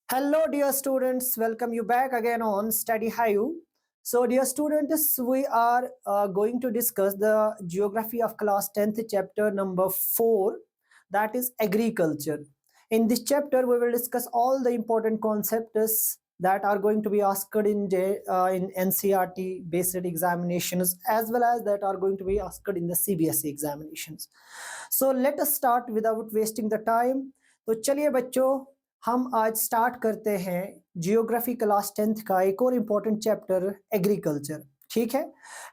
Hello, dear students. Welcome you back again on Study Hayu. So, dear students, we are going to discuss the geography of class 10th chapter number 4, that is agriculture. In this chapter, we will discuss all the important concepts that are going to be asked in NCRT based examinations as well as that are going to be asked in the CBSE examinations. So, let us start without wasting the time. तो चलिए बच्चों, हम आज start करते हैं geography class 10th का एक और इम्पोर्टेंट चैप्टर एग्रीकल्चर। ठीक है,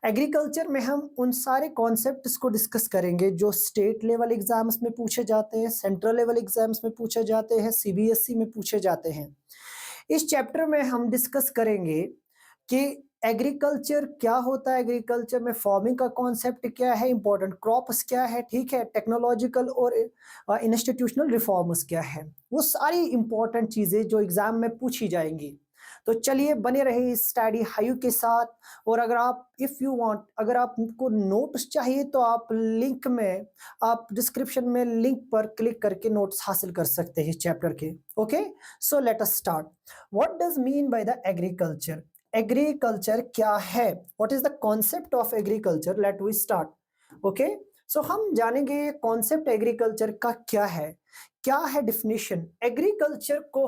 एग्रीकल्चर में हम उन सारे कॉन्सेप्ट्स को डिस्कस करेंगे जो स्टेट लेवल एग्जाम्स में पूछे जाते हैं, सेंट्रल लेवल एग्जाम्स में पूछे जाते हैं, सीबीएसई में पूछे जाते हैं। इस चैप्टर में हम डिस्कस करेंगे कि एग्रीकल्चर क्या होता है, एग्रीकल्चर में फार्मिंग का कॉन्सेप्ट क्या है, इंपॉर्टेंट क्रॉप्स क्या है, ठीक है, टेक्नोलॉजिकल और इंस्टीट्यूशनल रिफॉर्म्स क्या है, वो सारी इंपॉर्टेंट चीजें जो एग्जाम में पूछी जाएंगी। तो चलिए बने रहे इस स्टडी हायू के साथ। और अगर आप अगर आपको नोट्स चाहिए तो आप लिंक में, आप डिस्क्रिप्शन में लिंक पर क्लिक करके नोट्स हासिल कर सकते हैं इस चैप्टर के। Okay, so let us start. What does mean by the agriculture? Agriculture क्या है? What is the concept of agriculture? Let we start. Okay, so हम जानेंगे कॉन्सेप्ट एग्रीकल्चर का क्या है डिफिनेशन एग्रीकल्चर को।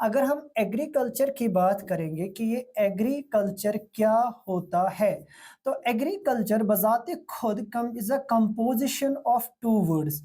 अगर हम एग्रीकल्चर की बात करेंगे कि ये एग्रीकल्चर क्या होता है, तो एग्रीकल्चर बजाते खुद is a composition of two words,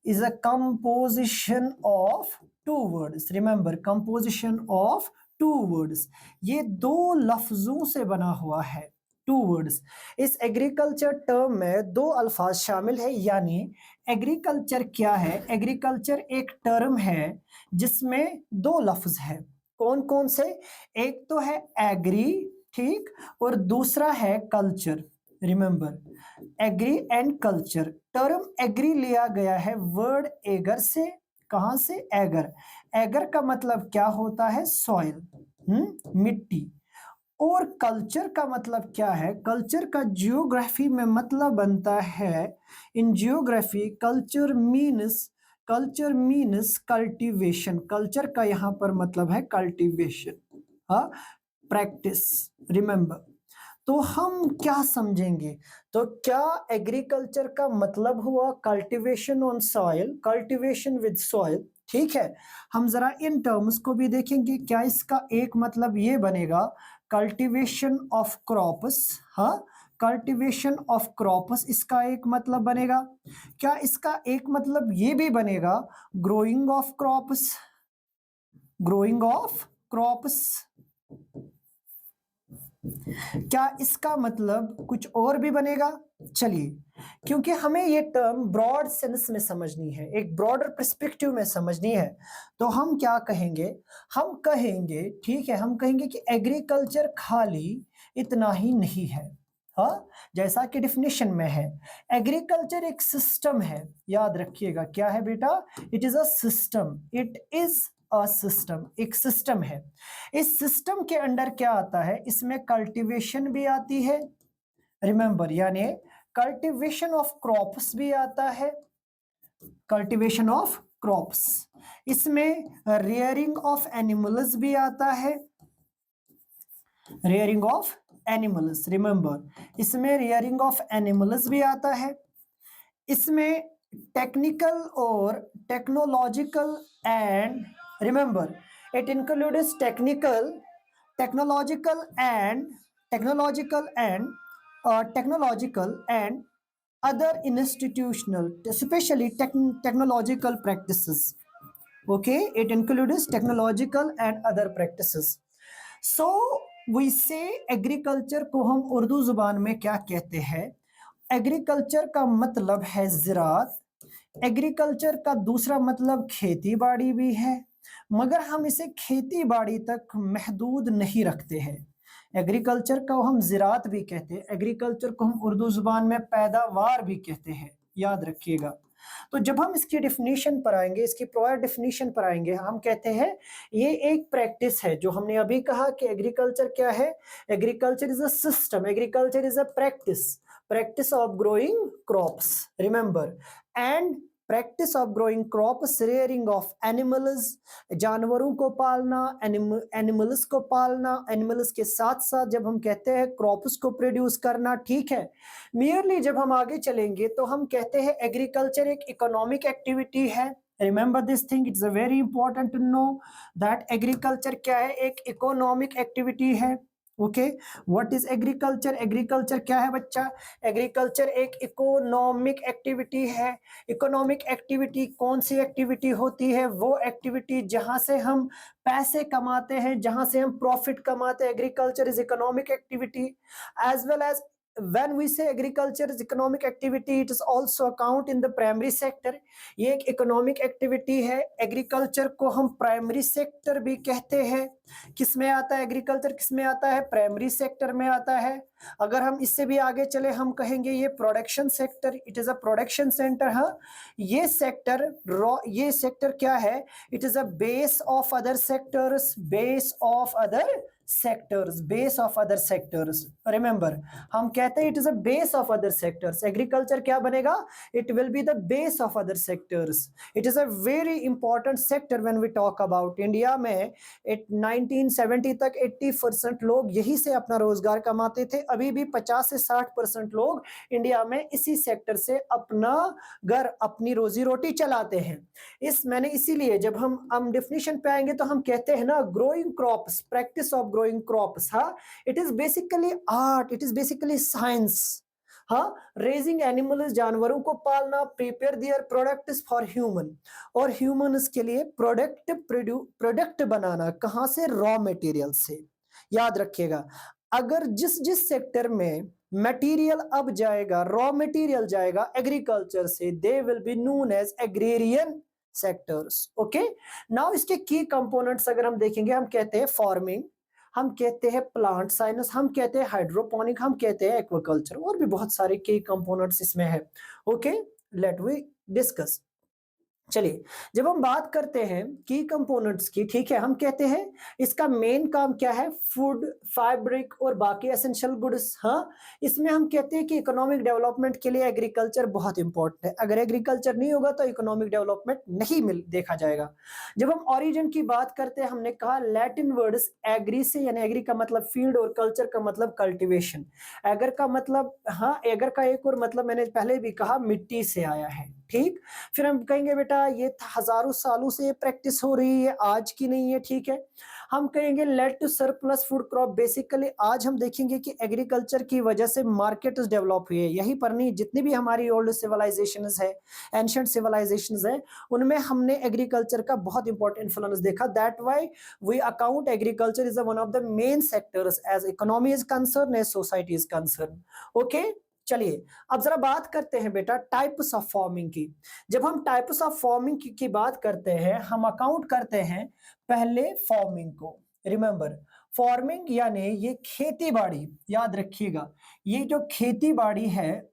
is a composition of two words. Remember, composition of two words, ये दो लफ्जों से बना हुआ है, टू वर्ड्स। इस एग्रीकल्चर टर्म में दो अल्फाज शामिल है, यानी एग्रीकल्चर क्या है? एग्रीकल्चर एक टर्म है जिसमें दो लफ्ज है। कौन कौन से? एक तो है एग्री, ठीक, और दूसरा है culture. Remember, agri and culture. Term agri लिया गया है वर्ड एगर से। कहां से? एगर। एगर का मतलब क्या होता है? सॉइल, मिट्टी। और कल्चर का मतलब क्या है? कल्चर का जियोग्राफी में मतलब बनता है, in geography culture means cultivation. Culture का यहां पर मतलब है कल्टीवेशन, हाँ, प्रैक्टिस। रिमेंबर, तो हम क्या समझेंगे? तो क्या एग्रीकल्चर का मतलब हुआ cultivation on soil, cultivation with soil, ठीक है। हम जरा इन टर्म्स को भी देखेंगे। क्या इसका एक मतलब ये बनेगा कल्टीवेशन ऑफ क्रॉप्स? हाँ, कल्टीवेशन ऑफ क्रॉप्स इसका एक मतलब बनेगा। क्या इसका एक मतलब ये भी बनेगा growing of crops? Growing of crops. क्या इसका मतलब कुछ और भी बनेगा? चलिए, क्योंकि हमें ये टर्म ब्रॉड सेंस में समझनी है, एक ब्रॉडर पर्सपेक्टिव में समझनी है, तो हम क्या कहेंगे? हम कहेंगे, ठीक है, हम कहेंगे कि एग्रीकल्चर खाली इतना ही नहीं है। हाँ, जैसा कि डिफिनेशन में है, एग्रीकल्चर एक सिस्टम है। याद रखिएगा, क्या है बेटा? It is a system, it is a system, एक सिस्टम है। इस सिस्टम के अंडर क्या आता है? इसमें कल्टीवेशन भी आती है। रिमेंबर, यानी कल्टीवेशन ऑफ क्रॉप्स भी आता है, कल्टीवेशन ऑफ क्रॉप्स। इसमें रेयरिंग ऑफ एनिमल्स भी आता है, रेयरिंग ऑफ एनिमल्स। रिमेंबर, इसमें रेयरिंग ऑफ एनिमल्स भी आता है। इसमें टेक्निकल और technological and, remember, it includes technological and technological and technological and other institutional, especially technological practices. Okay, it includes technological and other practices. So we say agriculture को हम उर्दू जुबान में क्या कहते हैं? एग्रीकल्चर का मतलब है ज़राअत। एग्रीकल्चर का दूसरा मतलब खेती बाड़ी भी है, मगर हम इसे खेती बाड़ी तक महदूद नहीं रखते हैं। एग्रीकल्चर को हम ज़राअत भी कहते हैं, एग्रीकल्चर को हम उर्दू जुबान में पैदावार भी कहते हैं, याद रखिएगा। तो जब हम इसकी डेफिनेशन पर आएंगे, इसकी प्रोयर डेफिनेशन पर आएंगे, हम कहते हैं ये एक प्रैक्टिस है। जो हमने अभी कहा कि एग्रीकल्चर क्या है? Agriculture is a system, agriculture is a practice, practice of growing crops. Remember, and practice of growing crops, rearing of animals, जानवरों को पालना, एनिमल्स को पालना, एनिमल्स के साथ साथ जब हम कहते हैं क्रॉप्स को प्रोड्यूस करना, ठीक है। मियरली जब हम आगे चलेंगे तो हम कहते हैं एग्रीकल्चर एक इकोनॉमिक एक्टिविटी है। Remember this thing, it's a very important to know that agriculture क्या है, एक इकोनॉमिक एक्टिविटी है। Okay, what is agriculture? Agriculture क्या है बच्चा? एग्रीकल्चर एक इकोनॉमिक एक्टिविटी है। इकोनॉमिक एक्टिविटी कौन सी एक्टिविटी होती है? वो एक्टिविटी जहां से हम पैसे कमाते हैं, जहां से हम प्रॉफिट कमाते हैं। Agriculture is economic activity as well as when we say agriculture is economic activity, it is also account in the primary sector। ये एक इकोनॉमिक एक्टिविटी है। एग्रीकल्चर को हम प्राइमरी सेक्टर भी कहते हैं। किस में आता है एग्रीकल्चर? किस में आता है? प्राइमरी सेक्टर में आता है। अगर हम इससे भी आगे चले, हम कहेंगे ये production sector, it is a production centre. हाँ, ये सेक्टर क्या है? It is a base of other sectors, base of other sectors, base of other sectors. Remember, हम कहते हैं it is a base of other sectors. Agriculture क्या बनेगा? It will be the base of other sectors. It is a very important sector when we talk about India में। 1970 तक 80% लोग यही से अपना रोजगार कमाते थे। अभी भी 50 से 60% लोग इंडिया में इसी सेक्टर से अपना घर, अपनी रोजी रोटी चलाते हैं। मैंने इसीलिए जब हम डेफिनेशन पे आएंगे तो हम कहते हैं ना, growing crops, practice of growing crops. हाँ, it is basically art, it is basically science. हाँ, रेजिंग एनिमल्स, जानवरों को पालना, prepare their products for human, और ह्यूमंस के लिए प्रोडक्ट बनाना। कहां से? रॉ मटेरियल से। याद रखिएगा, अगर जिस जिस सेक्टर में मटेरियल अब जाएगा, रॉ मटेरियल जाएगा एग्रीकल्चर से, they will be known as agrarian sectors. Okay, now इसके की कंपोनेंट्स अगर हम देखेंगे, हम कहते हैं फार्मिंग, हम कहते हैं प्लांट साइंस, हम कहते हैं हाइड्रोपोनिक, हम कहते हैं एक्वाकल्चर, और भी बहुत सारे की कंपोनेंट्स इसमें है। Okay, let we discuss. चलिए, जब हम बात करते हैं की कंपोनेंट्स की, ठीक है, हम कहते हैं इसका मेन काम क्या है? फूड, फैब्रिक और बाकी एसेंशियल गुड्स। हाँ, इसमें हम कहते हैं कि इकोनॉमिक डेवलपमेंट के लिए एग्रीकल्चर बहुत इंपॉर्टेंट है। अगर एग्रीकल्चर नहीं होगा तो इकोनॉमिक डेवलपमेंट नहीं देखा जाएगा। जब हम ओरिजिन की बात करते हैं, हमने कहा लैटिन वर्ड्स एग्री से, यानी एग्री का मतलब फील्ड और कल्चर का मतलब कल्टिवेशन। एगर का मतलब, हाँ, एगर का एक और मतलब मैंने पहले भी कहा, मिट्टी से आया है। ठीक, फिर हम कहेंगे बेटा ये हजारों सालों से प्रैक्टिस हो रही है, आज की नहीं है। ठीक है, हम कहेंगे led to surplus food crop. Basically आज हम देखेंगे कि एग्रीकल्चर की वजह से मार्केट डेवलप हुई है। यही पर नहीं, जितनी भी हमारी ओल्ड सिविलाइजेशन है, एंशिएंट सिविलाइजेशन है, उनमें हमने एग्रीकल्चर का बहुत इंपॉर्टेंट इन्फ्लुएंस देखा। That why we account agriculture is one of the main sectors as economy is concern, as society is concern. Okay, चलिए अब जरा बात करते हैं बेटा टाइप्स ऑफ फार्मिंग की। जब हम टाइप्स ऑफ फार्मिंग की बात करते हैं, हम अकाउंट करते हैं पहले फार्मिंग को। रिमेंबर, फार्मिंग यानी ये खेती बाड़ी। याद रखिएगा, ये जो खेती बाड़ी है,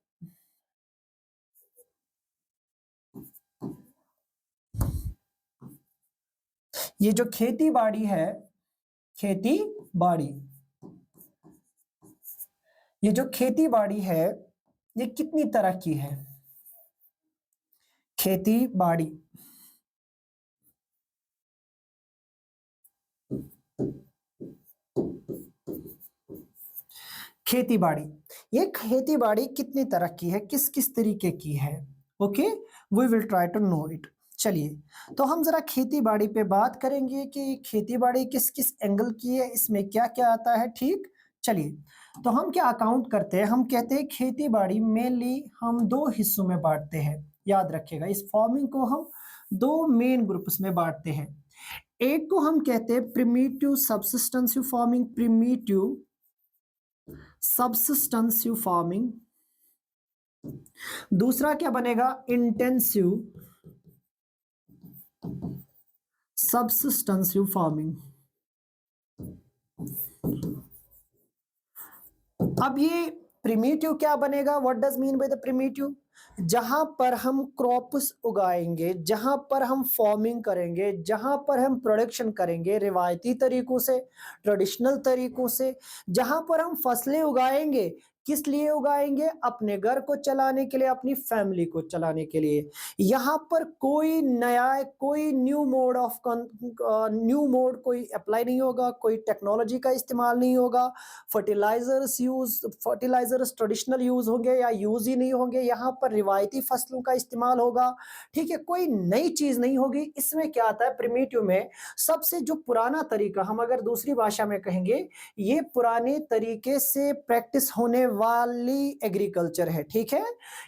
ये जो खेती बाड़ी है, खेती बाड़ी, ये जो खेती बाड़ी है, ये कितनी तरह की है? खेती बाड़ी, खेती बाड़ी, ये खेती बाड़ी कितनी तरह की है, किस किस तरीके की है? Okay, we will try to know it. चलिए, तो हम जरा खेती बाड़ी पे बात करेंगे कि खेती बाड़ी किस किस एंगल की है, इसमें क्या क्या आता है। ठीक, चलिए, तो हम क्या अकाउंट करते हैं, हम कहते हैं खेती बाड़ी मेनली हम दो हिस्सों में बांटते हैं। याद रखिएगा, इस फार्मिंग को हम दो मेन ग्रुप्स में बांटते हैं। एक को हम कहते हैं primitive subsistensive farming, primitive subsistensive farming. दूसरा क्या बनेगा? Intensive सब्सिस्टेंसिव farming. अब ये प्रिमिटिव क्या बनेगा? What does mean by the primitive? जहां पर हम क्रॉप्स उगाएंगे, जहां पर हम फार्मिंग करेंगे, जहां पर हम प्रोडक्शन करेंगे रिवायती तरीकों से, ट्रेडिशनल तरीकों से, जहां पर हम फसलें उगाएंगे किस लिए उगाएंगे? अपने घर को चलाने के लिए, अपनी फैमिली को चलाने के लिए। यहाँ पर कोई नया, कोई न्यू मोड कोई अप्लाई नहीं होगा, कोई टेक्नोलॉजी का इस्तेमाल नहीं होगा, फर्टिलाइजर्स ट्रेडिशनल यूज होंगे या यूज ही नहीं होंगे, यहाँ पर रिवायती फसलों का इस्तेमाल होगा। ठीक है, कोई नई चीज नहीं होगी। इसमें क्या आता है, प्रिमिटिव में सबसे जो पुराना तरीका, हम अगर दूसरी भाषा में कहेंगे, ये पुराने तरीके से प्रैक्टिस होने वाली एग्रीकल्चर है। ठीक है,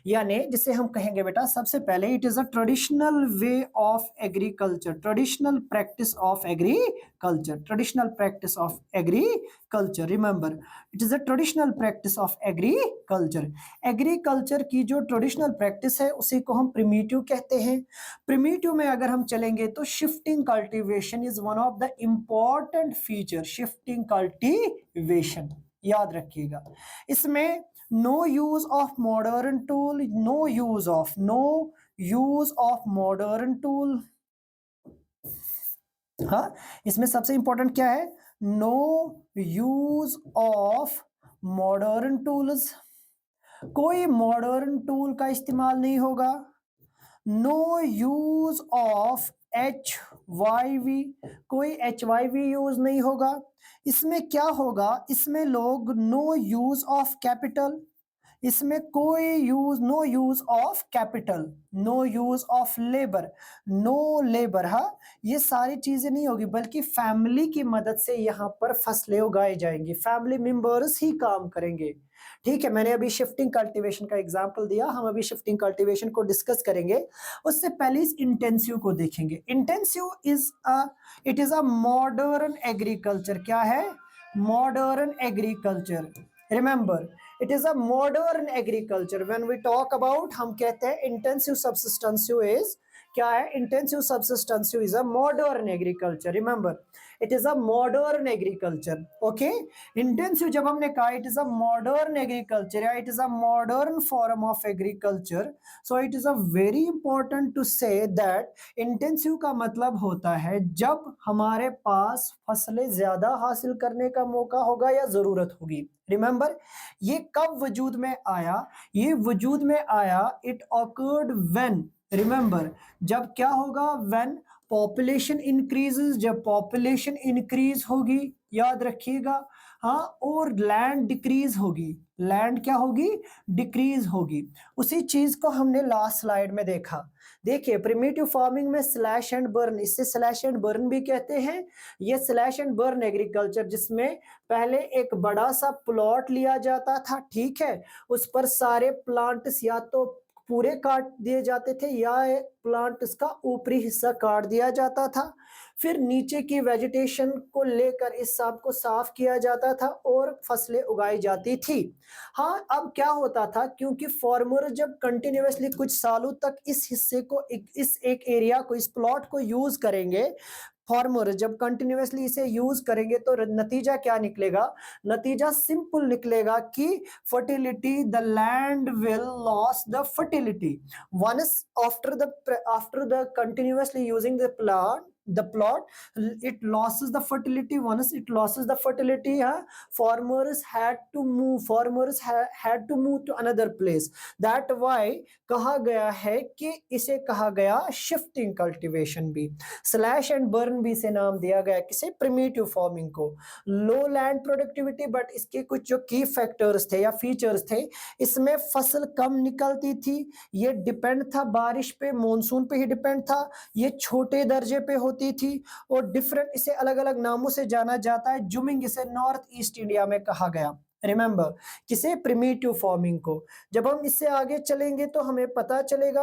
यानी जिसे हम कहेंगे बेटा, सबसे पहले it is a traditional way of agriculture, traditional practice of agriculture, traditional practice of agriculture. Remember, it is a traditional practice of agriculture. Agriculture की जो ट्रेडिशनल प्रैक्टिस है उसी को हम प्रिमिटिव कहते हैं। प्रिमिटिव में अगर हम चलेंगे तो shifting cultivation is one of the important feature, shifting cultivation याद रखिएगा। इसमें no use of modern tool, no use of modern tool. हाँ, इसमें सबसे इंपॉर्टेंट क्या है, no use of modern tools, कोई मॉडर्न टूल का इस्तेमाल नहीं होगा। नो यूज ऑफ HYV, कोई HYV यूज नहीं होगा। इसमें क्या होगा, इसमें लोग नो यूज ऑफ कैपिटल, इसमें कोई no use of capital, no use of labour, no labour. हाँ, ये सारी चीजें नहीं होगी, बल्कि फैमिली की मदद से यहाँ पर फसलें उगाई जाएंगी, फैमिली मेंबर्स ही काम करेंगे। ठीक है, मैंने अभी शिफ्टिंग कल्टीवेशन का एग्जांपल दिया, हम अभी शिफ्टिंग कल्टीवेशन को डिस्कस करेंगे। उससे पहले इस इंटेंसिव को देखेंगे। Intensive it is a modern agriculture. क्या है? Modern agriculture. Remember, it is a modern agriculture. When we talk about, हम कहते हैं इंटेंसिव सब्सिस्टेंसिव इज, क्या है? Intensive subsistensive is a modern agriculture. Remember, it is a modern agriculture. Okay, intensive जब हमने कहा it is a modern agriculture या it is a modern form of agriculture, so it is a very important to say that intensive का मतलब होता है जब हमारे पास फसलें ज्यादा हासिल करने का मौका होगा या जरूरत होगी। रिमेंबर, ये कब वजूद में आया? ये वजूद में आया, इट ऑकर्ड व्हेन, रिमेंबर, जब क्या होगा? व्हेन पॉपुलेशन इंक्रीजेस, जब पॉपुलेशन इंक्रीज होगी, याद रखिएगा। हाँ, और लैंड डिक्रीज होगी, लैंड क्या होगी? डिक्रीज होगी। उसी चीज को हमने लास्ट स्लाइड में देखा। देखिए, प्रिमिटिव फार्मिंग में स्लैश एंड बर्न, इससे स्लैश एंड बर्न भी कहते हैं। ये स्लैश एंड बर्न एग्रीकल्चर, जिसमें पहले एक बड़ा सा प्लॉट लिया जाता था, ठीक है, उस पर सारे प्लांट्स या तो पूरे काट दिए जाते थे या प्लांट इसका ऊपरी हिस्सा काट दिया जाता था। फिर नीचे की वेजिटेशन को लेकर इस सब को साफ किया जाता था और फसलें उगाई जाती थी। हाँ, अब क्या होता था, क्योंकि फार्मर जब कंटिन्यूअसली कुछ सालों तक इस हिस्से को, इस एक एरिया को, इस प्लॉट को यूज करेंगे, फार्मर जब कंटिन्यूअसली इसे यूज करेंगे तो नतीजा क्या निकलेगा? नतीजा सिंपल निकलेगा कि fertility, the land will loss the fertility once after the continuously using the plot, it loses the fertility. Once it loses the fertility, farmers had to move to another place. That why कहा गया है कि इसे कहा गया shifting cultivation भी, slash and burn भी से नाम दिया गया किसे? प्रिमिटिव फार्मिंग को। लो लैंड प्रोडक्टिविटी, बट इसके कुछ जो की फैक्टर्स थे या फीचर्स थे, इसमें फसल कम निकलती थी, ये डिपेंड था बारिश पे, मॉनसून पे ही डिपेंड था, ये छोटे दर्जे पे होती थी और डिफरेंट, इसे अलग अलग नामों से जाना जाता है। जुमिंग इसे नॉर्थ ईस्ट इंडिया में कहा गया। रिमेंबर, किसे? प्रिमिटिव फार्मिंग को। जब हम इससे आगे चलेंगे तो हमें पता चलेगा,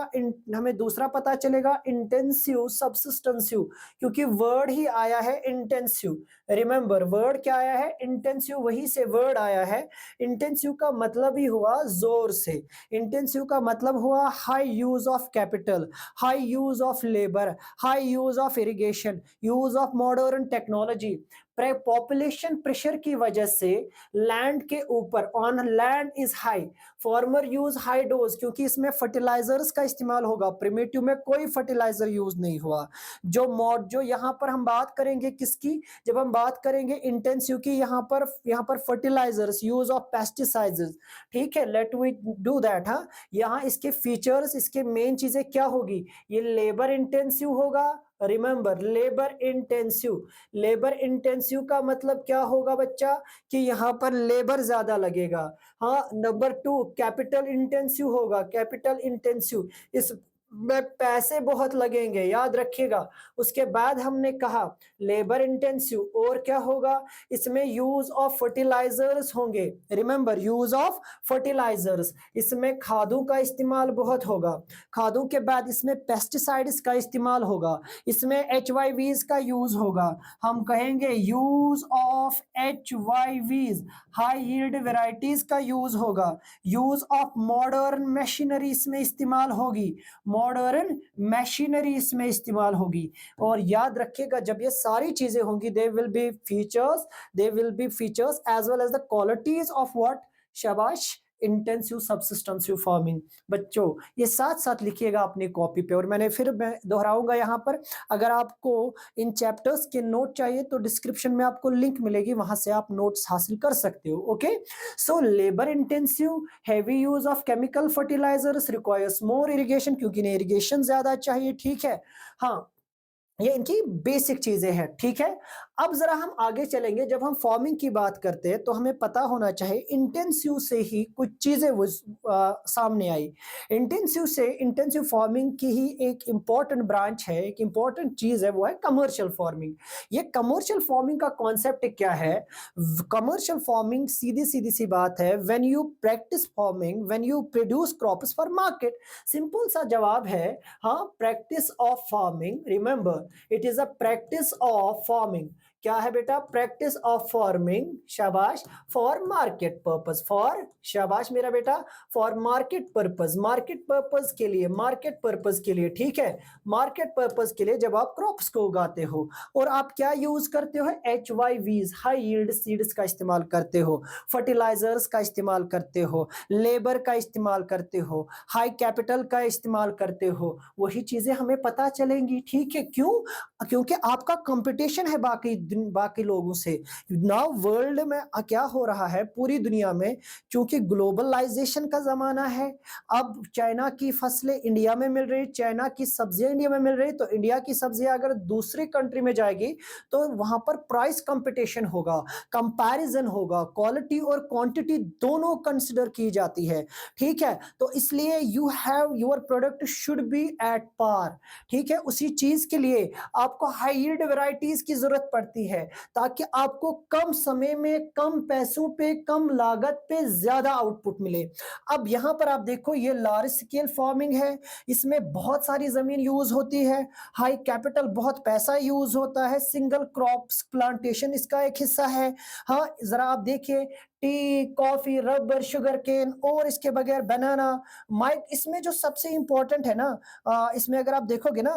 हमें दूसरा पता चलेगा, इंटेंसिव सब्सिस्टेंसिव, क्योंकि वर्ड ही आया है इंटेंसिव। रिमेंबर, वर्ड क्या आया है? इंटेंसिव, वही से वर्ड आया है। इंटेंसिव का मतलब ही हुआ जोर से, इंटेंसिव का मतलब हुआ high use of capital, high use of labour, high use of irrigation, use of modern technology. Population pressure की वजह से लैंड के ऊपर on land is high, farmer use high dose, क्योंकि इसमें फर्टिलाइजर्स का इस्तेमाल होगा, प्रिमिटिव में कोई फर्टिलाइजर यूज नहीं हुआ। जो यहाँ पर हम बात करेंगे किसकी, जब हम बात करेंगे इंटेंसिव की, यहाँ पर फर्टिलाइजर्स, यूज ऑफ पेस्टिसाइड्स, ठीक है, लेट वी डू दैट। हाँ, यहाँ इसके फीचर्स, इसके मेन चीजें क्या होगी, ये लेबर इंटेंसिव होगा। Remember, labour intensive, labour intensive का मतलब क्या होगा बच्चा, कि यहाँ पर लेबर ज्यादा लगेगा। हाँ, नंबर 2 कैपिटल इंटेंसिव होगा, कैपिटल इंटेंसिव, इस में पैसे बहुत लगेंगे, याद रखिएगा। उसके बाद हमने कहा लेबर इंटेंसिव, और क्या होगा, इसमें यूज ऑफ फर्टिलाइजर्स होंगे। रिमेंबर, यूज ऑफ फर्टिलाइजर्स, इसमें खादों का इस्तेमाल बहुत होगा। खादों के बाद इसमें पेस्टिसाइड्स का इस्तेमाल होगा, इसमें HYVs का यूज होगा। हम कहेंगे use of HYVs, high yield varieties का यूज होगा। यूज ऑफ मॉडर्न मशीनरी इसमें इस्तेमाल होगी, मॉडर्न मशीनरी इसमें इस्तेमाल होगी। और याद रखिएगा, जब ये सारी चीजें होंगी, they will be features as well as the qualities of what, शाबाश, इंटेंसिव सब्सिस्टेंसिव फार्मिंग। बच्चों ये साथ साथ लिखिएगा अपनी कॉपी पे, और मैं दोहराऊंगा यहाँ पर, अगर आपको इन चैप्टर्स के नोट चाहिए तो डिस्क्रिप्शन में आपको लिंक मिलेगी, वहां से आप नोट्स हासिल कर सकते हो। Okay, so labour intensive, heavy use of chemical fertilisers, requires more irrigation, क्योंकि इन्हें इरिगेशन ज्यादा चाहिए, ठीक है। हाँ, ये इनकी बेसिक चीजें हैं, ठीक है। अब जरा हम आगे चलेंगे, जब हम फार्मिंग की बात करते हैं तो हमें पता होना चाहिए इंटेंसिव से ही कुछ चीजें सामने आई। इंटेंसिव फार्मिंग की ही एक इंपॉर्टेंट ब्रांच है, एक इंपॉर्टेंट चीज है, वो है कमर्शियल फार्मिंग। ये कमर्शियल फार्मिंग का कॉन्सेप्ट क्या है, कमर्शियल फार्मिंग सीधी सीधी सी बात है, when you practice farming, when you produce crops for market. Simple सा जवाब है, हाँ, practice of farming. Remember, it is a practice of farming. क्या है बेटा, प्रैक्टिस ऑफ फार्मिंग, शाबाश, फॉर मार्केट पर्पस, फॉर, शाबाश मेरा बेटा, for market purpose, market purpose के लिए, मार्केट पर्पस के लिए, ठीक है, मार्केट पर्पस के लिए जब आप क्रॉप्स को उगाते हो, और आप क्या यूज करते हो, HYVs, हाई यील्ड सीड्स का इस्तेमाल करते हो, फर्टिलाइजर्स का इस्तेमाल करते हो, लेबर का इस्तेमाल करते हो, हाई कैपिटल का इस्तेमाल करते हो, वही चीजें हमें पता चलेंगी, ठीक है। क्यों, क्योंकि आपका कंपटीशन है बाकी लोगों से। नाउ वर्ल्ड में क्या हो रहा है, पूरी दुनिया में, क्योंकि ग्लोबलाइजेशन का जमाना है, अब चाइना की फसलें इंडिया में मिल रही, चाइना की सब्जियां इंडिया में मिल रही, तो इंडिया की सब्जियां अगर दूसरी कंट्री में जाएगी तो वहां पर प्राइस कंपटीशन होगा, कंपैरिजन होगा, क्वालिटी और क्वांटिटी दोनों कंसिडर की जाती है, ठीक है। तो इसलिए your product should be at par, ठीक है। उसी चीज के लिए आपको हाई यील्ड वैरायटीज की जरूरत पड़ती है, ताकि आपको कम समय में, कम पैसों पे, कम लागत पे ज्यादा आउटपुट मिले। अब यहां पर आप देखो, ये लार्ज स्केल फार्मिंग है, इसमें बहुत सारी जमीन यूज होती है, हाई कैपिटल, बहुत पैसा यूज होता है, सिंगल क्रॉप्स प्लांटेशन इसका एक हिस्सा है। हाँ, जरा आप देखिए, tea, coffee, rubber, sugar cane, और इसके बगैर बनाना, इसमें जो सबसे इंपॉर्टेंट है ना, इसमें अगर आप देखोगे ना,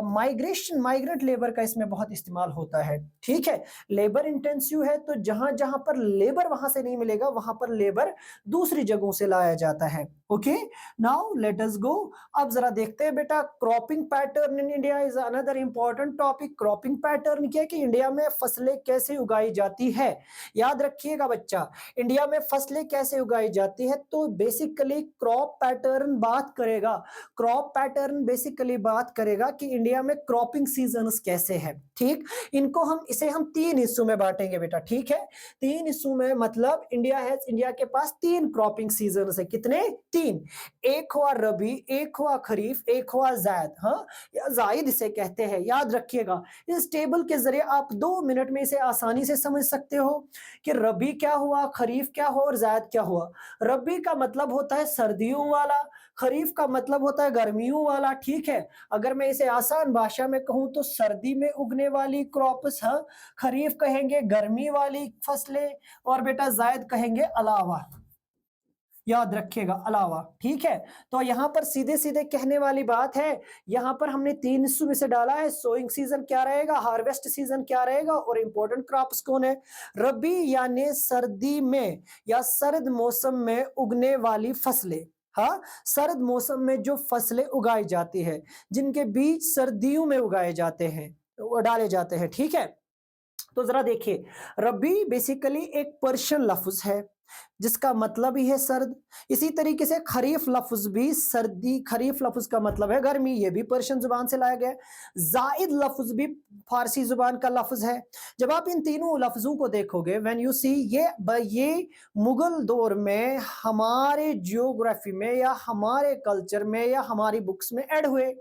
माइग्रेंट लेबर का इसमें बहुत इस्तेमाल होता है, ठीक है। लेबर इंटेंसिव है, तो जहां जहां पर लेबर वहां से नहीं मिलेगा, वहां पर लेबर दूसरी जगहों से लाया जाता है। ओके, नाउ लेट अस गो। अब जरा देखते हैं बेटा, cropping pattern in India is another important topic. Cropping pattern क्या है, कि इंडिया में फसलें कैसे उगाई जाती है। याद रखिएगा बच्चा, इंडिया में फसलें कैसे उगाई जाती है, तो बेसिकली क्रॉप पैटर्न बात करेगा, क्रॉप पैटर्न बेसिकली बात करेगा कि इंडिया में क्रॉपिंग सीजन्स कैसे है, ठीक। इसे हम 3 हिस्सों में बांटेंगे बेटा, ठीक है। 3 हिस्सों में, मतलब इंडिया के पास 3 क्रॉपिंग सीजन्स है। कितने? 3। एक हुआ रबी, एक हुआ खरीफ, एक हुआ जायद। हाँ, या जायद इसे कहते हैं, याद रखिएगा। इस टेबल के जरिए आप 2 मिनट में इसे आसानी से समझ सकते हो कि रबी क्या हुआ, खरीफ क्या हुआ और जायद क्या हुआ। रबी का मतलब होता है सर्दियों वाला, खरीफ का मतलब होता है गर्मियों वाला, ठीक है। अगर मैं इसे आसान भाषा में कहूं तो सर्दी में उगने वाली क्रॉप्स, हाँ, खरीफ कहेंगे गर्मी वाली फसलें, और बेटा जायद कहेंगे अलावा। याद रखिएगा अलावा, ठीक है। तो यहाँ पर सीधे सीधे कहने वाली बात है, यहाँ पर हमने 3 हिस्सों में से डाला है, सोइंग सीजन क्या रहेगा, हार्वेस्ट सीजन क्या रहेगा और इंपॉर्टेंट क्रॉप्स कौन है। रबी यानी सर्दी में या सर्द मौसम में उगने वाली फसलें, हाँ, सर्द मौसम में जो फसलें उगाई जाती है, जिनके बीज सर्दियों में उगाए जाते हैं, डाले जाते हैं, ठीक है। तो जरा देखिए, रबी बेसिकली एक पर्शियन लफ्ज है जिसका मतलब ही है सर्द। इसी तरीके से खरीफ लफ्ज भी सर्दी, खरीफ लफ्ज का मतलब है गर्मी, ये भी पर्शियन जुबान से लाया गया है। जायद लफ्ज भी फारसी जुबान का लफ्ज है। जब आप इन तीनों लफ्जों को देखोगे, व्हेन यू सी, ये मुगल दौर में हमारे जियोग्राफी में या हमारे कल्चर में या हमारी बुक्स में ऐड हुए,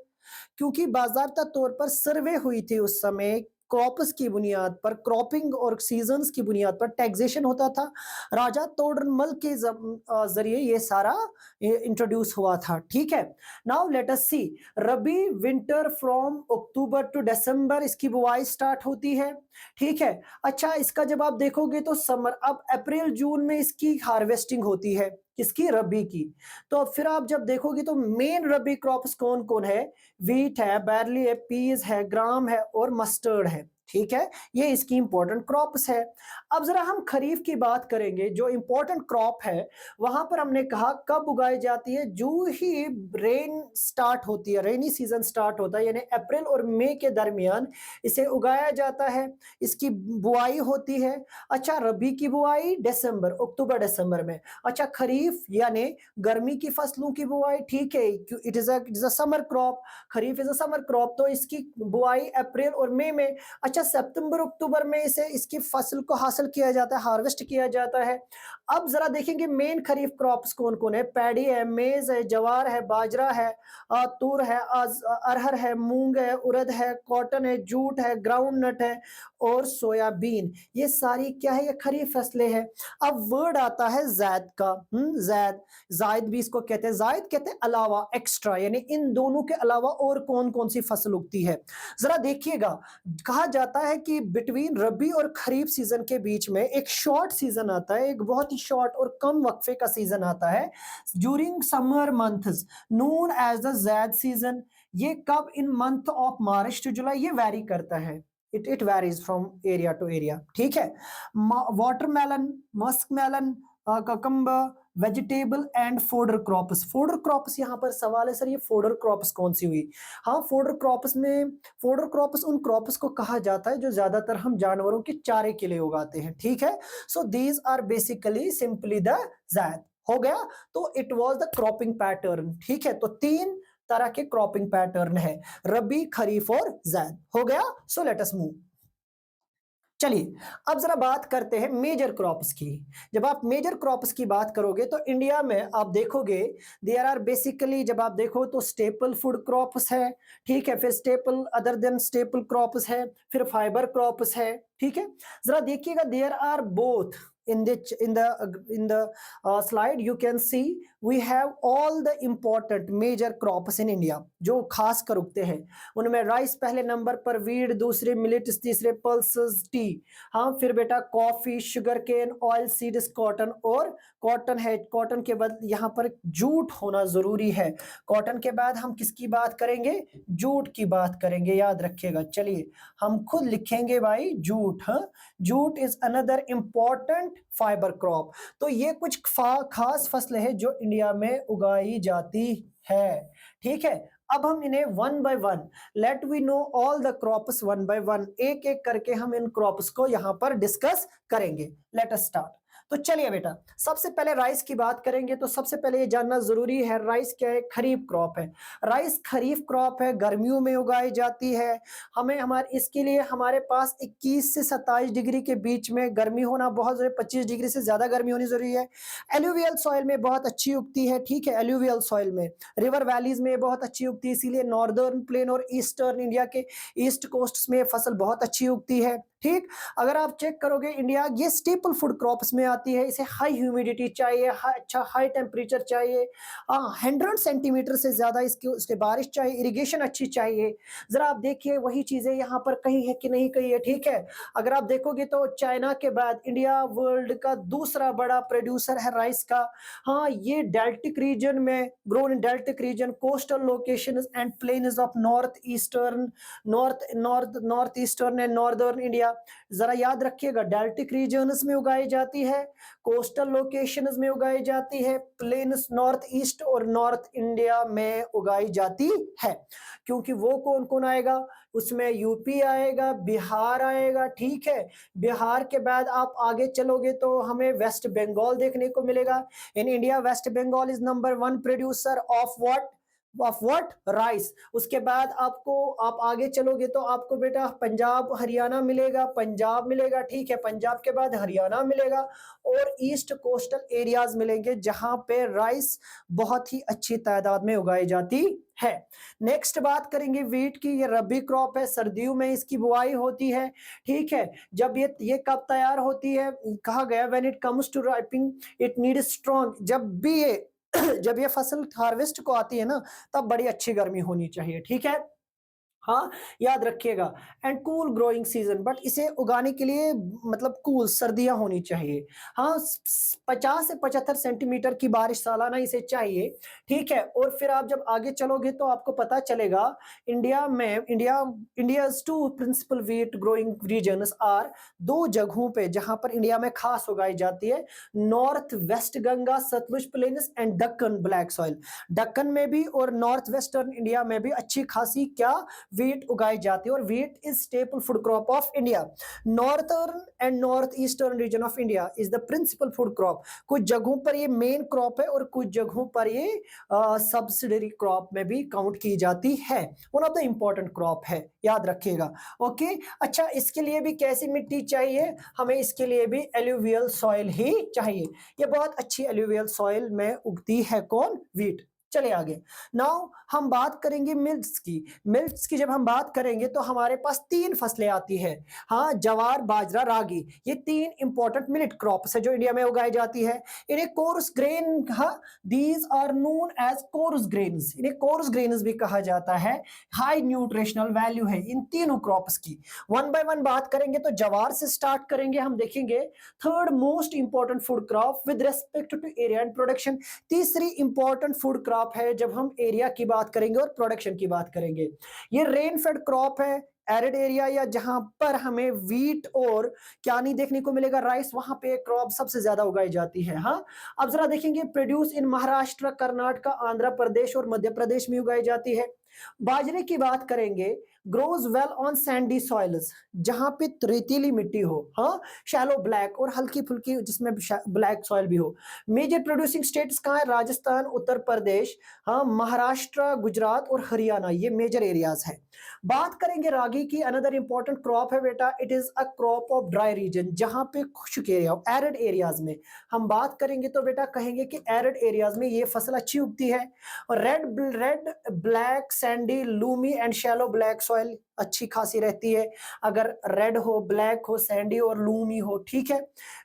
क्योंकि बाज़ाब्ता तौर पर सर्वे हुई थी उस समय, क्रॉप्स की बुनियाद पर, क्रॉपिंग और सीजन्स की बुनियाद पर टैक्सेशन होता था। राजा तोडरमल के जरिए ये सारा इंट्रोड्यूस हुआ था, ठीक है। Now let us see, rabi winter from October to December इसकी बुआई स्टार्ट होती है, ठीक है। अच्छा, इसका जब आप देखोगे तो समर, अब अप्रैल जून में इसकी हार्वेस्टिंग होती है, किसकी, रबी की। तो फिर आप जब देखोगे तो मेन रबी क्रॉप्स कौन कौन है, व्हीट है, बैरली है, पीज है, ग्राम है और मस्टर्ड है, ठीक है। ये इसकी इंपॉर्टेंट क्रॉप्स है। अब जरा हम खरीफ की बात करेंगे, जो इंपॉर्टेंट क्रॉप है, वहां पर हमने कहा कब उगाई जाती है, जो ही रेन स्टार्ट होती है, रेनी सीजन स्टार्ट होता है, यानी अप्रैल और मई के दरमियान इसे उगाया जाता है, इसकी बुआई होती है। अच्छा, रबी की बुआई दिसंबर, अक्टूबर दिसंबर में। अच्छा, खरीफ यानी गर्मी की फसलों की बुआई, ठीक है, it is a summer crop, kharif is a summer crop, तो इसकी बुआई अप्रैल और मई में। अच्छा, सितंबर अक्टूबर में इसे, इसकी फसल को हासिल किया जाता है, हार्वेस्ट किया जाता है। अब जरा देखेंगे मेन खरीफ क्रॉप्स कौन कौन है, पैडी है, मेज है, जवार है, बाजरा है, तूर है, अरहर है, मूंग है, उड़द है, कॉटन है, जूट है, ग्राउंड नट है और सोयाबीन। ये सारी क्या है, ये खरीफ फसलें हैं। अब वर्ड आता है जैद का, जैद, जायद भी इसको कहते हैं, जायद कहते हैं अलावा, एक्स्ट्रा, यानी इन दोनों के अलावा और कौन कौन सी फसल उगती है। जरा देखिएगा, कहा जाता है कि बिटवीन रबी और खरीफ सीजन के बीच में एक शॉर्ट सीजन आता है, एक बहुत ही शॉर्ट और कम वक्फे का सीजन आता है, during summer months, known as the Zaid season. ये कब, in month of March to July, ये वैरी करता है, it varies from area to area, ठीक है। Watermelon, muskmelon, cucumber, vegetable and fodder crops. Fodder crops यहाँ पर सवाल है, सर ये फोडर क्रॉप्स कौन सी हुई। हाँ, फोडर क्रॉप्स में, फोडर क्रॉप्स उन क्रॉप्स को कहा जाता है जो ज्यादातर हम जानवरों के चारे के लिए उगाते हैं, ठीक है। So these are basically simply the zaid, हो गया। तो it was the cropping pattern, ठीक है। तो 3 तरह के क्रॉपिंग पैटर्न है, रबी, खरीफ और जैद, हो गया। सो लेट अस मूव। चलिए, अब जरा बात करते हैं मेजर क्रॉप्स की। जब आप मेजर क्रॉप्स की बात करोगे तो इंडिया में आप देखोगे, देयर आर बेसिकली, जब आप देखो तो स्टेपल फूड क्रॉप्स है, ठीक है, फिर staple, other than staple crops है, फिर फाइबर क्रॉप्स है, ठीक है। जरा देखिएगा, there are both in the slide you can see we have all the important major crops in India जो खास कर उगते हैं। उनमें राइस पहले नंबर पर, वीट दूसरे, मिलेट तीसरे, पल्सेस, टी, हाँ, फिर बेटा coffee, sugar cane, oil seeds, cotton और कॉटन है। कॉटन के बाद यहाँ पर जूट होना जरूरी है। कॉटन के बाद हम किसकी बात करेंगे, जूट की बात करेंगे, याद रखिएगा। चलिए, हम खुद लिखेंगे भाई जूट, हाँ, jute is another important fibre crop. तो ये कुछ खास फसलें हैं जो इंडिया में उगाई जाती है, ठीक है। अब हम इन्हें one by one, let we know all the crops one by one, एक एक करके हम इन क्रॉप्स को यहां पर डिस्कस करेंगे। Late us start. तो चलिए बेटा, सबसे पहले राइस की बात करेंगे तो सबसे पहले ये जानना जरूरी है, राइस क्या है, खरीफ क्रॉप है। राइस खरीफ क्रॉप है, गर्मियों में उगाई जाती है। हमें हमारे इसके लिए हमारे पास 21 से 27 डिग्री के बीच में गर्मी होना बहुत जरूरी, 25 डिग्री से ज्यादा गर्मी होनी जरूरी है। एल्यूवियल सॉइल में बहुत अच्छी उगती है, ठीक है, एल्यूवियल सॉइल में, रिवर वैलीज में बहुत अच्छी उगती है, इसीलिए नॉर्दर्न प्लेन और ईस्टर्न इंडिया के ईस्ट कोस्ट में फसल बहुत अच्छी उगती है, ठीक। अगर आप चेक करोगे इंडिया, ये स्टेपल फूड क्रॉप्स में आती है। इसे हाई ह्यूमिडिटी चाहिए, अच्छा हाई टेम्परेचर चाहिए, 100 सेंटीमीटर से ज्यादा इसकी उसके बारिश चाहिए, इरिगेशन अच्छी चाहिए। जरा आप देखिए वही चीजें यहाँ पर कहीं है कि नहीं कहीं है, ठीक है। अगर आप देखोगे तो चाइना के बाद इंडिया वर्ल्ड का दूसरा बड़ा प्रोड्यूसर है राइस का। हाँ, ये डेल्टिक रीजन में grown in deltaic region, coastal locations and plains of north eastern and northern India. जरा याद रखिएगा, डेल्टिक रीजन्स में उगाई जाती है, कोस्टल लोकेशंस में उगाई जाती है, प्लेन्स नॉर्थ ईस्ट और नॉर्थ इंडिया में उगाई जाती है। क्योंकि वो कौन कौन आएगा उसमें, यूपी आएगा, बिहार आएगा, ठीक है। बिहार के बाद आप आगे चलोगे तो हमें वेस्ट बंगाल देखने को मिलेगा। In India West Bengal is number 1 producer of what, rice. उसके बाद आपको, आप आगे चलोगे तो आपको बेटा पंजाब हरियाणा मिलेगा, पंजाब मिलेगा, ठीक है। पंजाब के बाद हरियाणा मिलेगा और ईस्ट कोस्टल एरियाज मिलेंगे जहां पे राइस बहुत ही अच्छी तादाद में उगाई जाती है। नेक्स्ट बात करेंगे वीट की। ये रबी क्रॉप है, सर्दियों में इसकी बुआई होती है, ठीक है। जब ये कब तैयार होती है, कहा गया when it comes to ripening it need strong. जब भी ये जब ये फसल हार्वेस्ट को आती है ना, तब बड़ी अच्छी गर्मी होनी चाहिए, ठीक है। हाँ, याद रखिएगा। And cool growing season, but इसे उगाने के लिए मतलब कूल सर्दियां होनी चाहिए। हाँ, 50 से 75 सेंटीमीटर की बारिश सालाना इसे चाहिए, ठीक है। और फिर आप जब आगे चलोगे तो आपको पता चलेगा India's two principal wheat growing regions are, दो जगहों पे जहां पर इंडिया में खास उगाई जाती है, north west Ganga Satluj plains and Deccan black soil. Deccan में भी और नॉर्थ वेस्टर्न इंडिया में भी अच्छी खासी क्या वीट उगाई जाती है। और wheat is staple food crop of India. Northern and north eastern region of India is the principal food crop. कुछ जगहों पर ये मेन क्रॉप है और कुछ जगहों पर ये सब्सिडरी क्रॉप में भी काउंट की जाती है। One of the important crop है, याद रखिएगा। ओके, अच्छा इसके लिए भी कैसी मिट्टी चाहिए हमें, इसके लिए भी एल्यूवियल सॉइल ही चाहिए। ये बहुत अच्छी एल्यूवियल सॉइल में उगती है कौन, वीट। चलिए आगे। नाउ हम बात करेंगे मिल्ट्स की। मिल्ट्स की जब हम बात करेंगे तो हमारे पास 3 फसलें आती है। हाँ, जवार, बाजरा, रागी, ये 3 इंपॉर्टेंट मिलेट क्रॉप्स है जो इंडिया में उगाई जाती है। इन्हें कोर्स ग्रेन, हाँ, these are known as coarse grains, इन्हें कोर्स ग्रेन्स भी कहा जाता है। हाई न्यूट्रिशनल वैल्यू है इन तीनों क्रॉप्स की। वन बाय वन बात करेंगे तो जवार से स्टार्ट करेंगे। हम देखेंगे third most important food crop with respect to area and production. तीसरी इंपॉर्टेंट फूड क्रॉप है जब हम एरिया की बात करेंगे और प्रोडक्शन की बात करेंगे। ये रेन फेड क्रॉप है। एरिड एरिया या जहां पर हमें वीट और क्या नहीं देखने को मिलेगा, राइस, वहां पे क्रॉप सबसे ज्यादा उगाई जाती है। हाँ, अब जरा देखेंगे प्रोड्यूस इन महाराष्ट्र, कर्नाटक, आंध्र प्रदेश और मध्य प्रदेश में उगाई जाती है। बाजरे की बात करेंगे, grows well on Sandy soils, जहां पे रेतीली मिट्टी हो, हाँ, शैलो ब्लैक और हल्की फुल्की जिसमें ब्लैक सॉइल भी हो। मेजर प्रोड्यूसिंग स्टेट्स कहाँ है, राजस्थान, उत्तर प्रदेश, हाँ, महाराष्ट्र, गुजरात और हरियाणा, ये मेजर एरियाज है। बात करेंगे रागी की। अनदर इंपॉर्टेंट क्रॉप है बेटा, it is a crop of dry region, जहां पे खुश्क एरिया, एरिड एरियाज में हम बात करेंगे तो बेटा कहेंगे कि एरिड एरियाज में ये फसल अच्छी उगती है। और red black Sandy Lumi and shallow black soil अच्छी खासी रहती है, अगर रेड हो, ब्लैक हो, सैंडी और लूमी हो, ठीक है।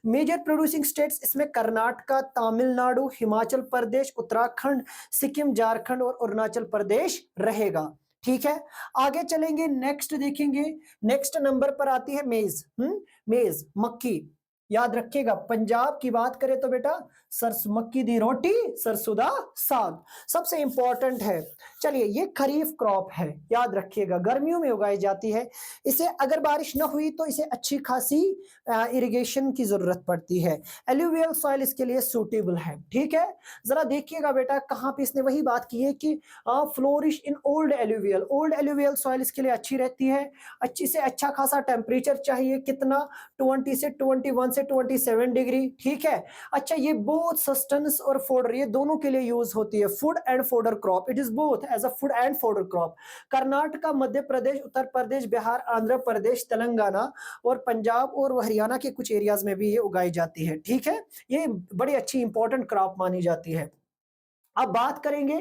मेजर प्रोड्यूसिंग स्टेट्स इसमें कर्नाटक, तमिलनाडु, हिमाचल प्रदेश, उत्तराखंड, सिक्किम, झारखंड और अरुणाचल प्रदेश रहेगा, ठीक है। आगे चलेंगे, नेक्स्ट देखेंगे। नेक्स्ट नंबर पर आती है मेज। मेज, मक्की। याद रखिएगा, पंजाब की बात करें तो बेटा सरसों, मक्की दी रोटी, सरसों दा साग, सबसे इंपॉर्टेंट है। चलिए, ये खरीफ क्रॉप है, याद रखिएगा, गर्मियों में उगाई जाती है। इसे अगर बारिश ना हुई तो इसे अच्छी खासी इरिगेशन की जरूरत पड़ती है। एल्यूवियल सॉइल इसके लिए सूटेबल है, ठीक है। जरा देखिएगा बेटा, कहां पे इसने वही बात की है कि flourish in old alluvial soil इसके लिए अच्छी रहती है। अच्छी से अच्छा खासा टेम्परेचर चाहिए, कितना, 20 से 21 से 27 डिग्री, ठीक है। अच्छा, ये बोथ सस्टेनेंस और फोडर, ये दोनों के लिए यूज होती है, food and fodder crop, it is both as a food and fodder crop. Karnataka, Madhya Pradesh, Uttar Pradesh, Bihar, Andhra Pradesh, Telangana और पंजाब और हरियाणा के कुछ एरियाज में भी ये उगाई जाती है, ठीक है। ये बड़ी अच्छी इंपॉर्टेंट क्रॉप मानी जाती है। अब बात करेंगे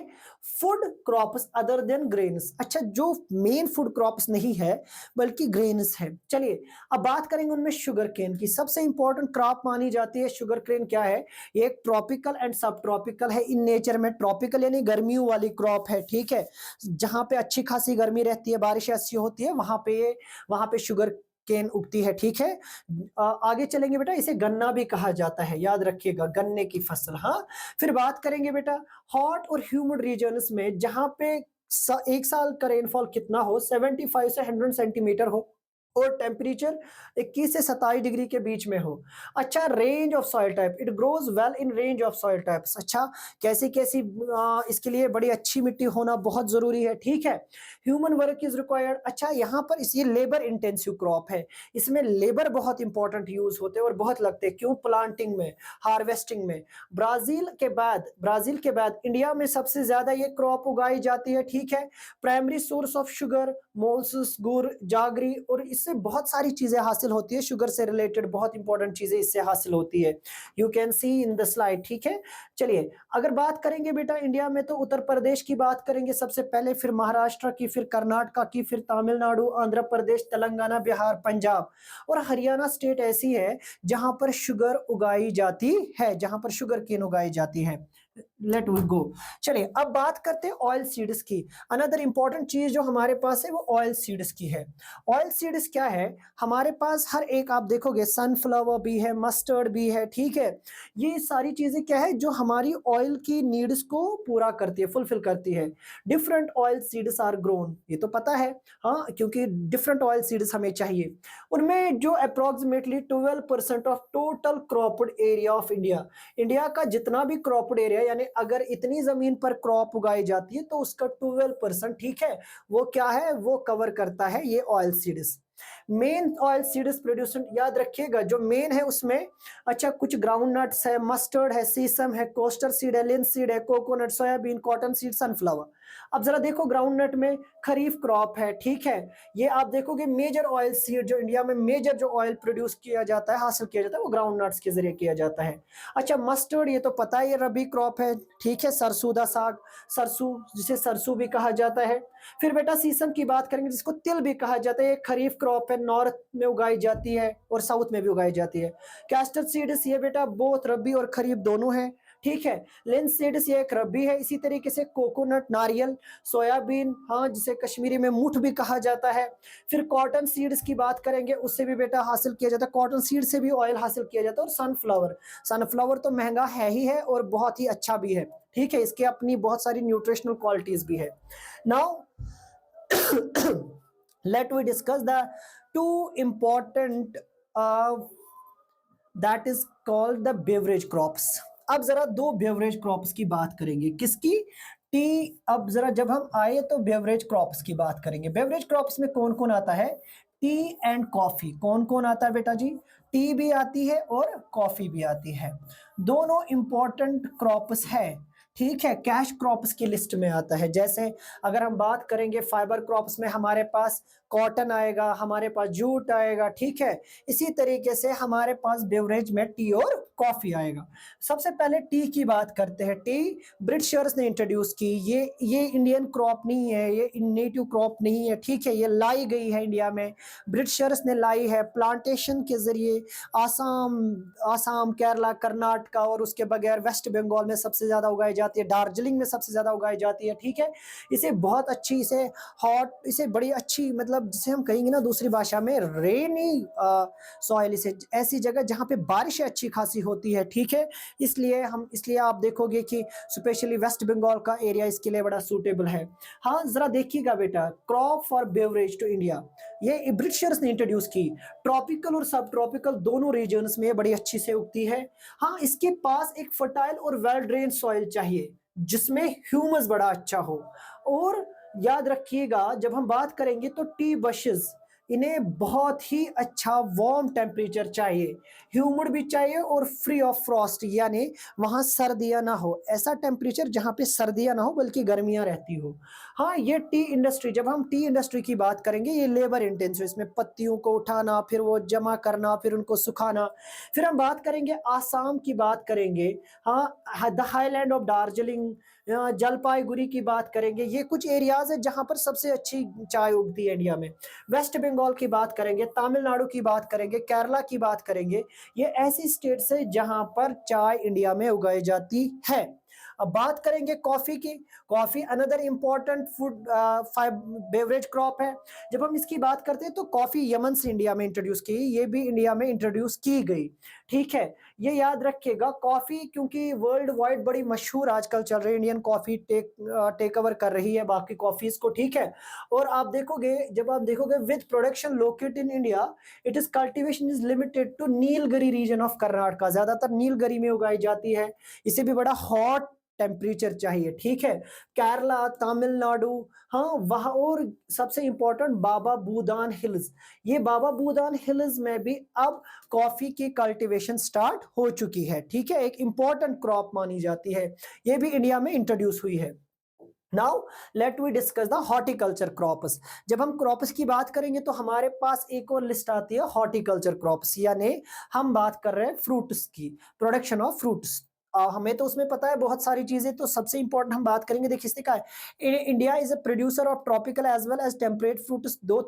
food crops other than grains. अच्छा, जो मेन फूड क्रॉप्स नहीं है बल्कि ग्रेन्स है। चलिए अब बात करेंगे उनमें शुगर केन की। सबसे इंपॉर्टेंट क्रॉप मानी जाती है शुगर केन। क्या है? ये एक ट्रॉपिकल एंड सब ट्रॉपिकल है इन नेचर में। ट्रॉपिकल यानी गर्मियों वाली क्रॉप है, ठीक है, जहां पे अच्छी खासी गर्मी रहती है, बारिश ऐसी होती है, वहां पे शुगर केन उगती है, ठीक है। आगे चलेंगे बेटा, इसे गन्ना भी कहा जाता है, याद रखिएगा, गन्ने की फसल। हाँ, फिर बात करेंगे बेटा हॉट और ह्यूमिड रीजन्स में, जहां पे एक साल का रेनफॉल कितना हो, 75 से 100 सेंटीमीटर हो और टेम्परेचर 21 से 27 डिग्री के बीच में हो। अच्छा, range of soil type, it grows well in range of soil types. अच्छा, कैसी कैसी इसके लिए बड़ी अच्छी मिट्टी होना बहुत जरूरी है, ठीक है। Human work is required. अच्छा, यहाँ पर इस ये लेबर इंटेंसिव क्रॉप है, इसमें लेबर बहुत इंपॉर्टेंट यूज होते हैं और बहुत लगते हैं। क्यों? प्लांटिंग में, हार्वेस्टिंग में। ब्राजील के बाद इंडिया में सबसे ज्यादा ये क्रॉप उगाई जाती है, ठीक है। प्राइमरी सोर्स ऑफ शुगर, मोल्सस, गुड़, जागरी, और इससे बहुत सारी चीजें हासिल होती है। शुगर से रिलेटेड बहुत इंपॉर्टेंट चीजें इससे हासिल होती है। You can see in the slide, ठीक है। चलिए अगर बात करेंगे बेटा इंडिया में, तो उत्तर प्रदेश की बात करेंगे सबसे पहले, फिर महाराष्ट्र की, फिर कर्नाटका की, फिर तमिलनाडु, आंध्र प्रदेश, तेलंगाना, बिहार, पंजाब और हरियाणा स्टेट ऐसी है जहां पर शुगर उगाई जाती है, जहां पर शुगर केन उगाई जाती है। Let we go. चलिए अब बात करते हैं ऑयल सीड्स की। अनदर इंपॉर्टेंट चीज जो हमारे पास है वो ऑयल सीड्स की है। ऑयल सीड्स क्या है? हमारे पास हर एक, आप देखोगे सनफ्लावर भी है, मस्टर्ड भी है, ठीक है। ये सारी चीजें क्या है जो हमारी ऑयल की नीड्स को पूरा करती है, फुलफिल करती है। Different oil seeds are grown, ये तो पता है, हाँ, क्योंकि डिफरेंट ऑयल सीड्स हमें चाहिए। उनमें जो approximately 12% of total cropped area of India, India का जितना भी क्रॉप्ड एरिया, यानी अगर इतनी जमीन पर क्रॉप उगाई जाती है तो उसका 12%, ठीक है, वो क्या है, वो कवर करता है ये oil seeds. Men oil seeds producer याद रखिएगा जो मेन है उसमें, अच्छा, कुछ ग्राउंड नट्स है, मस्टर्ड है, सीसम है, कोस्टर सीड है, लिंसीड है, coconut, soybean, cotton seed, sunflower. अब जरा देखो ग्राउंड नट में खरीफ क्रॉप है, ठीक है। ये आप देखोगे मेजर ऑयल सीड जो इंडिया में मेजर जो ऑयल प्रोड्यूस किया जाता है, हासिल किया जाता है, वो ग्राउंड नट्स के जरिए किया जाता है। अच्छा, मस्टर्ड ये तो पता है, ये रबी क्रॉप है, ठीक है। सरसूदा साग, सरसों, जिसे सरसों भी कहा जाता है। फिर बेटा सीसम की बात करेंगे जिसको तिल भी कहा जाता है, ये खरीफ क्रॉप है, नॉर्थ में उगाई जाती है और साउथ में भी उगाई जाती है। कैस्टर सीड्स ये बेटा बोथ रबी और खरीफ दोनों है, ठीक है। लिंस सीड्स ये एक रबी है। इसी तरीके से कोकोनट, नारियल, सोयाबीन, हाँ, जिसे कश्मीरी में मुठ भी कहा जाता है। फिर कॉटन सीड्स की बात करेंगे, उससे भी बेटा हासिल किया जाता है, कॉटन सीड से भी ऑयल हासिल किया जाता है। और सनफ्लावर, सनफ्लावर तो महंगा है ही है और बहुत ही अच्छा भी है, ठीक है, इसके अपनी बहुत सारी न्यूट्रिशनल क्वालिटीज भी है। Now let we discuss the two important that is called the beverage crops. अब जरा दो बेवरेज क्रॉप्स की बात करेंगे, किसकी? टी। अब जरा जब हम आए तो बेवरेज क्रॉप्स की बात करेंगे। बेवरेज क्रॉप्स में कौन कौन आता है? T and coffee. कौन कौन आता है बेटा जी? टी भी आती है और कॉफी भी आती है। दोनों इंपॉर्टेंट क्रॉप्स है, ठीक है, कैश क्रॉप्स की लिस्ट में आता है। जैसे अगर हम बात करेंगे फाइबर क्रॉप्स में हमारे पास कॉटन आएगा, हमारे पास जूट आएगा, ठीक है। इसी तरीके से हमारे पास बेवरेज में टी और कॉफी आएगा। सबसे पहले टी की बात करते हैं। टी ब्रिटिशर्स ने इंट्रोड्यूस की। ये इंडियन क्रॉप नहीं है, ये नेटिव क्रॉप नहीं है, ठीक है, ये लाई गई है इंडिया में, ब्रिटिशर्स ने लाई है प्लांटेशन के जरिए। आसाम आसाम केरला, कर्नाटका और उसके बगैर वेस्ट बंगाल में सबसे ज्यादा उगाई जाती है, दार्जिलिंग में सबसे ज्यादा उगाई जाती है, ठीक है। इसे बहुत अच्छी, इसे हॉट, इसे बड़ी अच्छी, मतलब जिसे हम कहेंगे ना दूसरी भाषा में रेनी सॉइल, इसे ऐसी जगह जहाँ पे बारिश अच्छी खासी होती है, ठीक है। इसलिए आप देखोगे कि स्पेशली वेस्ट बंगाल का एरिया इसके लिए बड़ा सूटेबल है। हाँ, जरा देखिएगा बेटा, crop for beverage to India, ये ब्रिटिशर्स ने इंट्रोड्यूस की। ट्रॉपिकल और सब ट्रॉपिकल दोनों रीजन्स में बड़ी अच्छी से उगती है। हाँ, इसके पास एक फर्टाइल और वेल ड्रेन सॉइल चाहिए जिसमें ह्यूमस बड़ा अच्छा हो। और याद रखिएगा जब हम बात करेंगे तो टी बशेस, इन्हें बहुत ही अच्छा वार्म टेम्परेचर चाहिए, ह्यूमिड भी चाहिए और फ्री ऑफ फ्रॉस्ट, यानी वहां सर्दियां ना हो, ऐसा टेम्परेचर जहां पे सर्दियां ना हो बल्कि गर्मियां रहती हो। हाँ, ये टी इंडस्ट्री, जब हम टी इंडस्ट्री की बात करेंगे, ये लेबर इंटेंसिव, इसमें पत्तियों को उठाना, फिर वो जमा करना, फिर उनको सुखाना। फिर हम बात करेंगे आसाम की बात करेंगे। हाँ, the highland of Darjeeling, Jalpaiguri की बात करेंगे, ये कुछ एरियाज़ है जहाँ पर सबसे अच्छी चाय उगती है इंडिया में। वेस्ट बंगाल की बात करेंगे, तमिलनाडु की बात करेंगे, केरला की बात करेंगे, ये ऐसी स्टेट्स है जहाँ पर चाय इंडिया में उगाई जाती है। अब बात करेंगे कॉफ़ी की, coffee another important food beverage crop है। जब हम इसकी बात करते हैं तो कॉफ़ी यमन से इंडिया में इंट्रोड्यूस की, ये भी इंडिया में इंट्रोड्यूस की गई, ठीक है? ये याद रखिएगा कॉफ़ी क्योंकि वर्ल्ड वाइड बड़ी मशहूर आजकल चल रही है, इंडियन कॉफ़ी टेक ओवर कर रही है बाकी कॉफ़ीज़ को, ठीक है? और आप देखोगे जब आप देखोगे with production located in India, it is cultivation is limited to Nilgiri region of Karnataka, ज़्यादातर नीलगिरी में उगाई जाती है। इसे भी बड़ा हॉट टेम्परेचर चाहिए, ठीक है? केरला, तमिलनाडु, हाँ, वहाँ और सबसे इम्पोर्टेंट बाबा बूदान हिल्स, ये बाबा बूदान हिल्स में भी अब कॉफ़ी की कल्टीवेशन स्टार्ट हो चुकी है, ठीक है? एक इम्पोर्टेंट क्रॉप मानी जाती है, ये भी इंडिया में इंट्रोड्यूस हुई है। Now let we discuss the horticulture crops. जब हम क्रॉप्स की बात करेंगे तो हमारे पास एक और लिस्ट आती है हॉर्टिकल्चर क्रॉप्स, यानी हम बात कर रहे हैं फ्रूट्स की, प्रोडक्शन ऑफ फ्रूट्स। हमें तो उसमें पता है बहुत सारी चीजें, तो सबसे इंपॉर्टेंट हम बात करेंगे, देखिए इसने कहा है India is a producer of tropical as well as temperate fruits. दो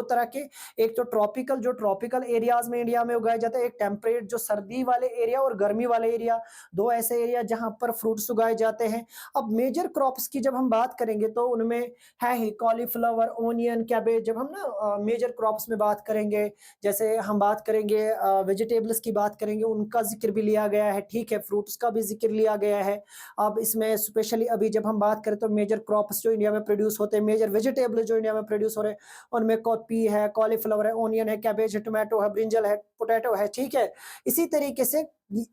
तरह के, एक तो ट्रॉपिकल जो ट्रॉपिकल एरियाज में इंडिया में उगाए जाते हैं, एक टेम्परेट जो सर्दी वाले एरिया और गर्मी वाले एरिया, दो ऐसे एरिया जहां पर फ्रूट्स उगाए जाते हैं। अब मेजर क्रॉप्स की जब हम बात करेंगे तो उनमें है ही कॉलीफ्लावर, ओनियन, कैबेज। जब हम ना मेजर क्रॉप्स में बात करेंगे, जैसे हम बात करेंगे वेजिटेबल्स की बात करेंगे, उनका जिक्र भी लिया गया है, ठीक है? फ्रूट्स का भी जिक्र लिया गया है। अब इसमें स्पेशली अभी जब हम बात करें तो मेजर क्रॉप्स जो इंडिया में प्रोड्यूस होते हैं, मेजर वेजिटेबल जो इंडिया में प्रोड्यूस हो रहे हैं, उनमें कॉपी है, कॉलीफ्लावर है, ओनियन है, कैबेज है, टोमेटो है, ब्रिंजल है, पोटैटो है, ठीक है? इसी तरीके से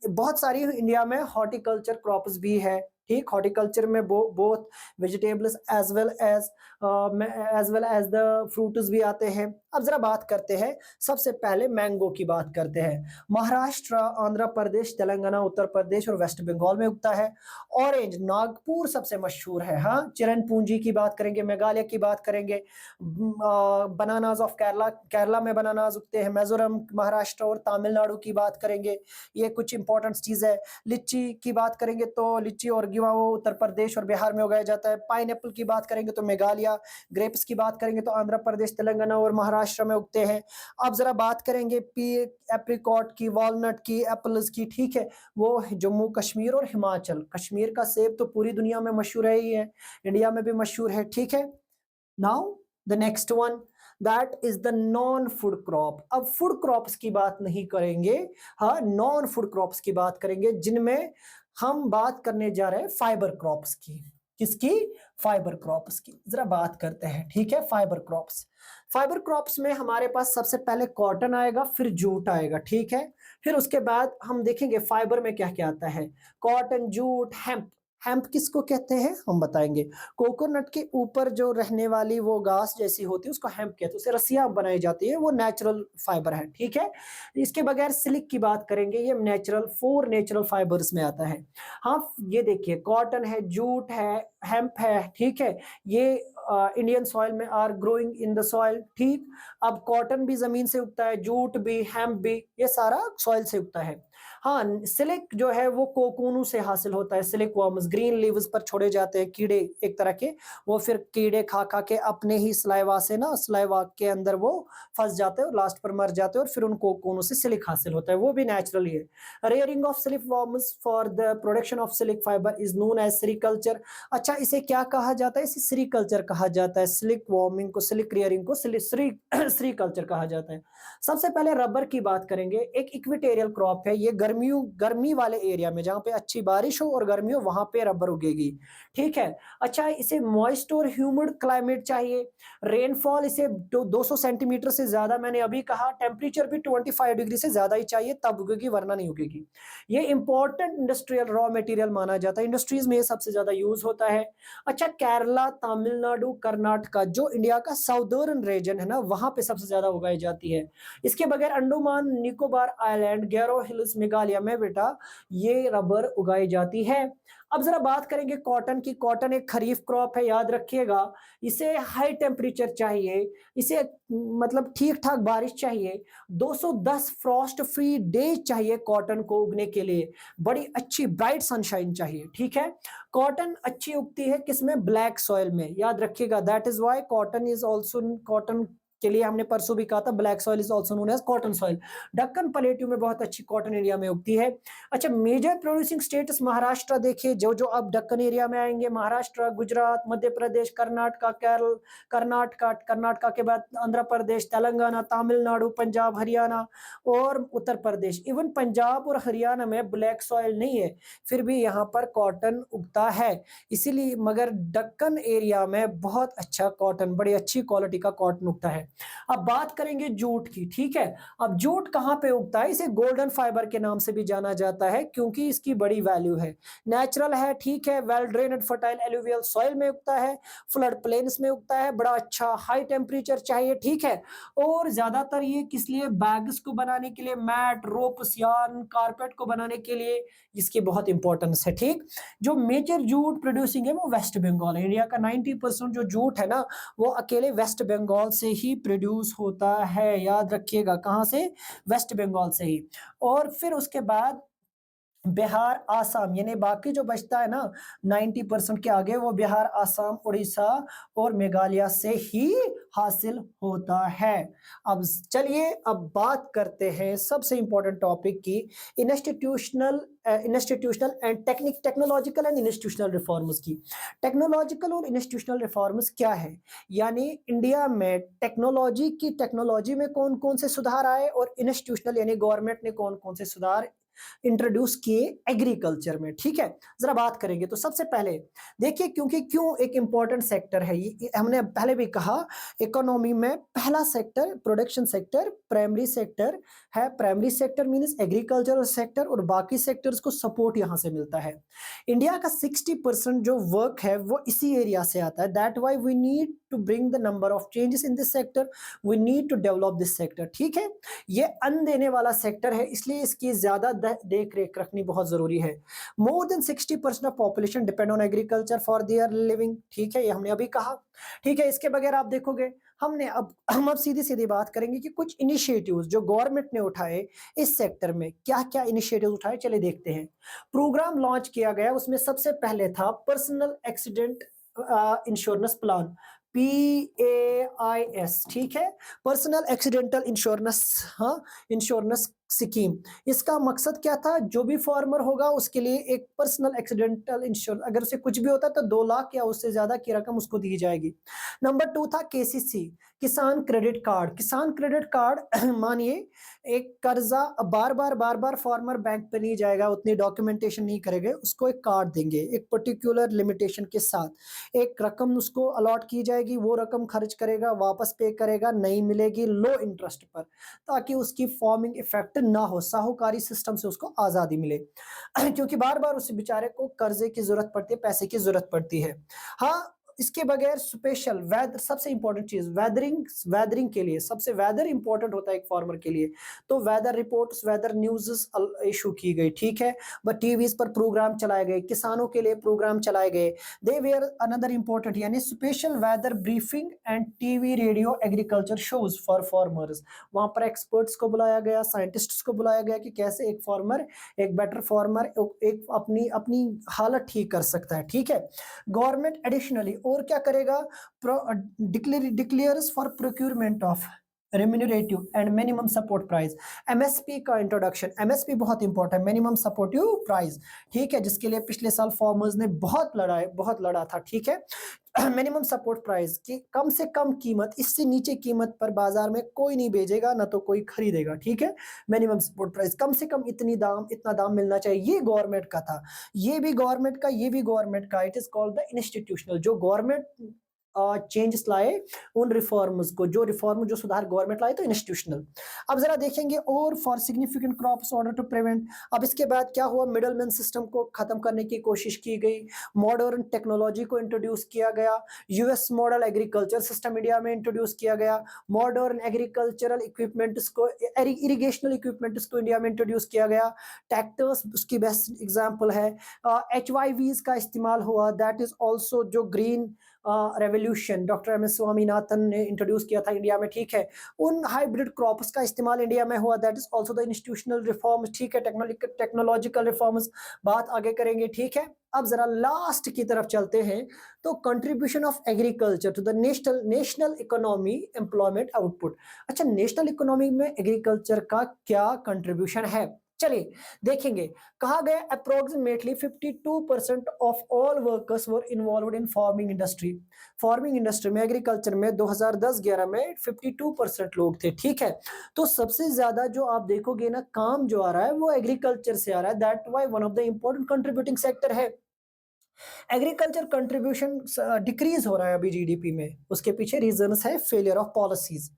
बहुत सारी इंडिया में हॉर्टिकल्चर क्रॉप्स भी है, ठीक? हॉर्टिकल्चर में both vegetables as well as the fruits भी आते हैं। अब जरा बात करते हैं, सबसे पहले मैंगो की बात करते हैं। महाराष्ट्र, आंध्र प्रदेश, तेलंगाना, उत्तर प्रदेश और वेस्ट बंगाल में उगता है। ऑरेंज नागपुर सबसे मशहूर है, हाँ। चिरनपूंजी की बात करेंगे, मेघालय की बात करेंगे, बनानाज ऑफ केरला, केरला में बनानाज उगते हैं। मिजोरम, महाराष्ट्र और तमिलनाडु की बात करेंगे, ये कुछ इंपॉर्टेंट चीज है। लिच्ची की बात करेंगे तो लिच्ची और गिवाओ उत्तर प्रदेश और बिहार में उगाया जाता है। पाइनएप्पल की बात करेंगे तो मेघालय, ग्रेप्स की बात करेंगे तो आंध्र प्रदेश, तेलंगाना और महाराष्ट्र में उगते हैं। अब जरा बात करेंगे एप्रिकॉट की, वॉलनट की, एप्पल्स की, ठीक है? वो जम्मू कश्मीर और हिमाचल। कश्मीर का सेब तो पूरी दुनिया में मशहूर है ही है, इंडिया में भी मशहूर है, ठीक है? Now the next one, that is the non food crop. अब फूड क्रॉप्स की बात नहीं करेंगे, हाँ, नॉन फूड क्रॉप्स की बात करेंगे, जिनमें हम बात करने जा रहे हैं फाइबर क्रॉप्स की। किसकी? फाइबर क्रॉप्स की। जरा बात करते हैं, ठीक है? फाइबर क्रॉप्स, फाइबर क्रॉप्स में हमारे पास सबसे पहले कॉटन आएगा, फिर जूट आएगा, ठीक है? फिर उसके बाद हम देखेंगे फाइबर में क्या क्या आता है। Cotton, jute, hemp. हेम्प किसको कहते हैं हम बताएंगे। कोकोनट के ऊपर जो रहने वाली वो घास जैसी होती है उसको हेम्प कहते हैं, उससे रस्सियां बनाई जाती है, वो नेचुरल फाइबर है, ठीक है? इसके बगैर सिल्क की बात करेंगे, ये नेचुरल, 4 नेचुरल फाइबर्स में आता है। हाँ, ये देखिए कॉटन है, जूट है, हेम्प है, ठीक है? ये इंडियन सॉइल में are growing in the soil, ठीक? अब कॉटन भी जमीन से उगता है, जूट भी, हेम्प भी, ये सारा सॉइल से उगता है। हाँ, सिल्क जो है वो कोकूनू से हासिल होता है। सिल्क वर्म्स ग्रीन लीव्स पर छोड़े जाते हैं कीड़े एक तरह के, वो फिर कीड़े खा खा के अपने ही सलाइवा से ना, सलाइवा के अंदर वो फंस जाते हैं और लास्ट पर मर जाते हैं, और फिर उन कोकूनू से सिल्क हासिल होता है, वो भी नेचुरली है। Rearing of silk worms for the production of silk fibre is known as sericulture. अच्छा, इसे क्या कहा जाता है? इसे सेरिकल्चर कहा जाता है। सिल्क वार्मिंग को, सिल्क रेयरिंग को सेरिकल्चर कहा जाता है। सबसे पहले रबर की बात करेंगे, एक इक्विटेरियल क्रॉप है, ये गर्मी वाले एरिया में जहाँ पे अच्छी बारिश हो और गर्मी हो वहां पे रबर उगेगी, ठीक है? अच्छा, इसे मॉइस्ट और ह्यूमिड क्लाइमेट चाहिए। रेनफॉल इसे 200 सेंटीमीटर से ज्यादा, मैंने अभी कहा, टेम्परेचर भी 25 डिग्री से ज्यादा ही चाहिए, तब उगेगी, वरना नहीं उगेगी। ये इंपॉर्टेंट इंडस्ट्रियल रॉ मटेरियल माना जाता है, इंडस्ट्रीज में ये सबसे ज्यादा यूज होता है। अच्छा, केरला, तमिलनाडु, कर्नाटका जो इंडिया का साउदर्न रीजन है ना, वहां पे सबसे ज्यादा उगाई जाती है। इसके बगैर अंडमान निकोबार आइलैंड, गैरो हिल्स, मेघालय में बेटा ये रबर उगाई जाती है। अब जरा बात करेंगे कॉटन की। कॉटन एक खरीफ क्रॉप है, याद रखिएगा। इसे हाई टेम्परेचर चाहिए, इसे मतलब ठीक ठाक बारिश चाहिए, 210 फ्रॉस्ट फ्री डेज चाहिए कॉटन को उगने के लिए, बड़ी अच्छी ब्राइट सनशाइन चाहिए, ठीक है। कॉटन अच्छी उगती है किसमें? ब्लैक सॉइल में, याद रखिएगा। That is why cotton is also, cotton के लिए हमने परसों भी कहा था black soil is also known as cotton soil. Deccan plateau में बहुत अच्छी कॉटन एरिया में उगती है। अच्छा, मेजर प्रोड्यूसिंग स्टेट्स महाराष्ट्र देखिए, जो जो अब दक्कन एरिया में आएंगे, महाराष्ट्र, गुजरात, मध्य प्रदेश, कर्नाटका, केरल, कर्नाटका के बाद आंध्र प्रदेश, तेलंगाना, तमिलनाडु, पंजाब, हरियाणा और उत्तर प्रदेश। इवन पंजाब और हरियाणा में ब्लैक सॉइल नहीं है, फिर भी यहाँ पर कॉटन उगता है। इसीलिए मगर दक्कन एरिया में बहुत अच्छा कॉटन, बड़ी अच्छी क्वालिटी का कॉटन उगता है। अब बात करेंगे जूट की, ठीक है। अब जूट कहाँ पे उगता है? इसे गोल्डन फाइबर के नाम से भी जाना जाता है क्योंकि इसकी बड़ी वैल्यू है। नेचुरल है, ठीक है, वेल ड्रेनेड फर्टाइल एलुवियल सॉइल में उगता है, फ्लड प्लेन्स में उगता है, बड़ा अच्छा हाई टेम्परेचर चाहिए, ठीक है। और ज्यादातर ये किस लिए? बैग्स को बनाने के लिए, मैट, रोप्स, यार्न, कारपेट को बनाने के लिए इसकी बहुत इंपॉर्टेंस है, ठीक। जो मेजर जूट प्रोड्यूसिंग है वो वेस्ट बंगाल है। इंडिया का 90% जो जूट है ना, वो अकेले वेस्ट बंगाल से ही प्रोड्यूस होता है, याद रखिएगा। कहाँ से? वेस्ट बंगाल से ही। और फिर उसके बाद बिहार, आसाम, यानी बाकी जो बचता है ना 90% के आगे, वो बिहार, आसाम, उड़ीसा और मेघालय से ही हासिल होता है। अब चलिए अब बात करते हैं सबसे इंपॉर्टेंट टॉपिक की, institutional and technological and institutional reforms की। टेक्नोलॉजिकल और इंस्टीट्यूशनल रिफॉर्म्स क्या है? यानी इंडिया में टेक्नोलॉजी में कौन कौन से सुधार आए और इंस्टीट्यूशनल यानी गवर्नमेंट ने कौन कौन से सुधार इंट्रोड्यूस किए एग्रीकल्चर में, ठीक है। जरा बात करेंगे तो सबसे पहले देखिए, क्योंकि क्यों एक इंपॉर्टेंट सेक्टर है ये, हमने पहले भी कहा इकोनॉमी में पहला sector production sector primary sector है। Primary sector means agriculture sector, और बाकी सेक्टर्स को सपोर्ट यहां से मिलता है। इंडिया का 60% जो वर्क है वो इसी एरिया से आता है। That why we need to bring the number of changes in this sector, we need to develop this sector, ठीक है। ये अन्न देने वाला सेक्टर है, इसलिए इसकी ज्यादा देख रेख रखनी बहुत जरूरी है। More than 60% of population depend on agriculture for their living, ठीक है, ये हमने अभी कहा, ठीक है। इसके बगैर आप देखोगे, हम अब सीधी सीधी बात करेंगे कि कुछ इनिशिएटिव्स जो गवर्नमेंट ने उठाए इस सेक्टर में, क्या क्या इनिशिएटिव्स उठाए, चले देखते हैं। प्रोग्राम लॉन्च किया गया, उसमें सबसे पहले था personal accident insurance plan, PAIS, ठीक है, पर्सनल एक्सीडेंटल इंश्योरेंस, हाँ, इंश्योरेंस स्कीम। इसका मकसद क्या था? जो भी फार्मर होगा उसके लिए एक पर्सनल एक्सीडेंटल इंश्योरेंस, अगर उसे कुछ भी होता है तो 2 लाख या उससे ज्यादा की रकम उसको दी जाएगी। नंबर 2 था KCC, किसान क्रेडिट कार्ड। किसान क्रेडिट कार्ड मानिए एक कर्जा, बार बार फार्मर बैंक पे नहीं जाएगा, उतनी डॉक्यूमेंटेशन नहीं करेंगे, उसको एक कार्ड देंगे एक पर्टिकुलर लिमिटेशन के साथ, एक रकम उसको अलॉट की जाएगी, वो रकम खर्च करेगा, वापस पे करेगा, नहीं मिलेगी लो इंटरेस्ट पर, ताकि उसकी फॉर्मिंग इफेक्ट ना हो, साहूकारी सिस्टम से उसको आजादी मिले। क्योंकि बार बार उस बेचारे को कर्जे की जरूरत पड़ती है, पैसे की जरूरत पड़ती है। हाँ, इसके बगैर स्पेशल वेदर, सबसे इंपॉर्टेंट चीज वेदरिंग के लिए, सबसे वेदर इंपॉर्टेंट होता है एक फार्मर के लिए, तो weather reports, weather news issue की गई, ठीक है। बट टीवीज पर प्रोग्राम चलाए गए, किसानों के लिए प्रोग्राम चलाए गए। दे वेयर अनदर इंपॉर्टेंट, यानी special weather briefing and TV radio agriculture shows for farmers. वहां पर एक्सपर्ट्स को बुलाया गया, साइंटिस्ट्स को बुलाया गया कि कैसे एक फार्मर, एक बेटर फार्मर एक अपनी अपनी हालत ठीक कर सकता है, ठीक है। गवर्नमेंट एडिशनली और क्या करेगा? Declares for procurement of remunerative and minimum support price, MSP का इंट्रोडक्शन। MSP बहुत इंपॉर्टेंट है, मिनिमम सपोर्टिव प्राइस, ठीक है, जिसके लिए पिछले साल फार्मर्स ने बहुत लड़ा था, ठीक है। मिनिमम सपोर्ट प्राइस की कम से कम कीमत, इससे नीचे कीमत पर बाजार में कोई नहीं बेचेगा, ना तो कोई खरीदेगा, ठीक है। मिनिमम सपोर्ट प्राइस कम से कम इतना दाम मिलना चाहिए, ये गवर्नमेंट का था, ये भी गवर्नमेंट का, ये भी गवर्नमेंट का। It is called the institutional, जो गवर्नमेंट चेंजेस लाए, उन रिफॉर्म्स को, जो रिफॉर्म जो सुधार गवर्नमेंट लाए तो इंस्टीट्यूशनल। अब जरा देखेंगे और for significant crops order to prevent. अब इसके बाद क्या हुआ, मिडलमैन सिस्टम को खत्म करने की कोशिश की गई, मॉडर्न टेक्नोलॉजी को इंट्रोड्यूस किया गया, US model agriculture system India में इंट्रोड्यूस किया गया, मॉडर्न एग्रीकल्चरल इक्विपमेंट्स को, इरिगेशनल इक्विपमेंट्स को इंडिया में इंट्रोड्यूस किया गया, ट्रैक्टर्स उसकी बेस्ट एग्जांपल है, HYVs का इस्तेमाल हुआ, दैट इज ऑल्सो जो green revolution doctor M S Swaminathan ने इंट्रोड्यूस किया था इंडिया में, ठीक है, उन हाइब्रिड क्रॉप्स का इस्तेमाल इंडिया में हुआ, that is also the institutional reforms, ठीक है, टेक्नोलॉजिकल रिफॉर्म्स, बात आगे करेंगे, ठीक है। अब जरा लास्ट की तरफ चलते हैं, तो contribution of agriculture to the national economy employment output. अच्छा, नेशनल इकोनॉमी में एग्रीकल्चर का क्या कंट्रीब्यूशन है, चलिए देखेंगे। कहा गया approximately 52% of all workers were involved in farming industry. Farming industry में, एग्रीकल्चर में 2010-11 में 52% लोग थे, ठीक है। तो सबसे ज्यादा जो आप देखोगे ना काम जो आ रहा है वो एग्रीकल्चर से आ रहा है, that why one of the important contributing sector है। एग्रीकल्चर कंट्रीब्यूशन डिक्रीज हो रहा है अभी जीडीपी में, उसके पीछे रीजंस है फेलियर ऑफ पॉलिसीज।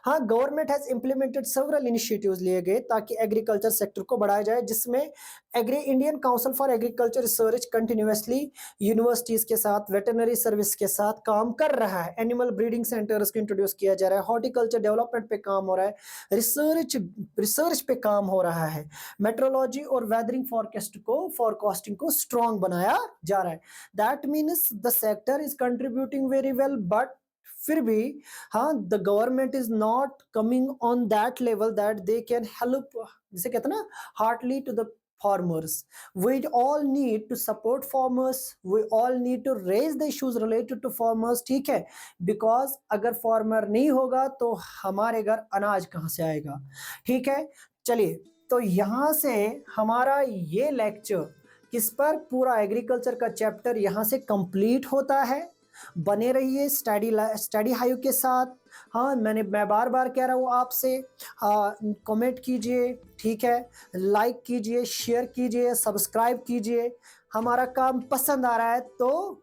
हाँ, government has implemented several initiatives लिए गए ताकि एग्रीकल्चर सेक्टर को बढ़ाया जाए, जिसमें Indian council for agriculture research continuously universities के साथ, वेटरनरी सर्विस के साथ काम कर रहा है, एनिमल ब्रीडिंग सेंटर्स को इंट्रोड्यूस किया जा रहा है, हॉर्टिकल्चर डेवलपमेंट पे काम हो रहा है, रिसर्च पे काम हो रहा है, मेट्रोलॉजी और वेदरिंग फॉरकास्टिंग को स्ट्रॉन्ग बनाया जा रहा है। That means the sector is contributing very well, but फिर भी हाँ, the government is not coming on that level that they can help, जिसे कहते हैं ना, heartly to the farmers. We all need to support farmers. We all need to raise the issues related to farmers, ठीक है, because अगर farmer नहीं होगा तो हमारे घर अनाज कहाँ से आएगा, ठीक है। चलिए, तो यहाँ से हमारा ये लेक्चर किस पर, पूरा एग्रीकल्चर का चैप्टर यहाँ से कंप्लीट होता है। बने रहिए स्टडी हाइव के साथ। हाँ, मैं बार बार कह रहा हूँ आपसे, कमेंट कीजिए, ठीक है, लाइक कीजिए, शेयर कीजिए, सब्सक्राइब कीजिए। हमारा काम पसंद आ रहा है तो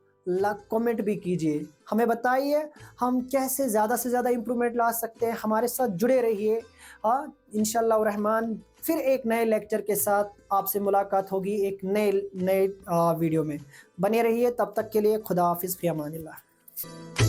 कमेंट भी कीजिए, हमें बताइए हम कैसे ज़्यादा से ज़्यादा इम्प्रूवमेंट ला सकते हैं। हमारे साथ जुड़े रहिए। हाँ, इंशाल्लाह रहमान फिर एक नए लेक्चर के साथ आपसे मुलाकात होगी एक नए वीडियो में। बने रहिए, तब तक के लिए खुदा हाफिज़, फ़ी अमानिल्लाह।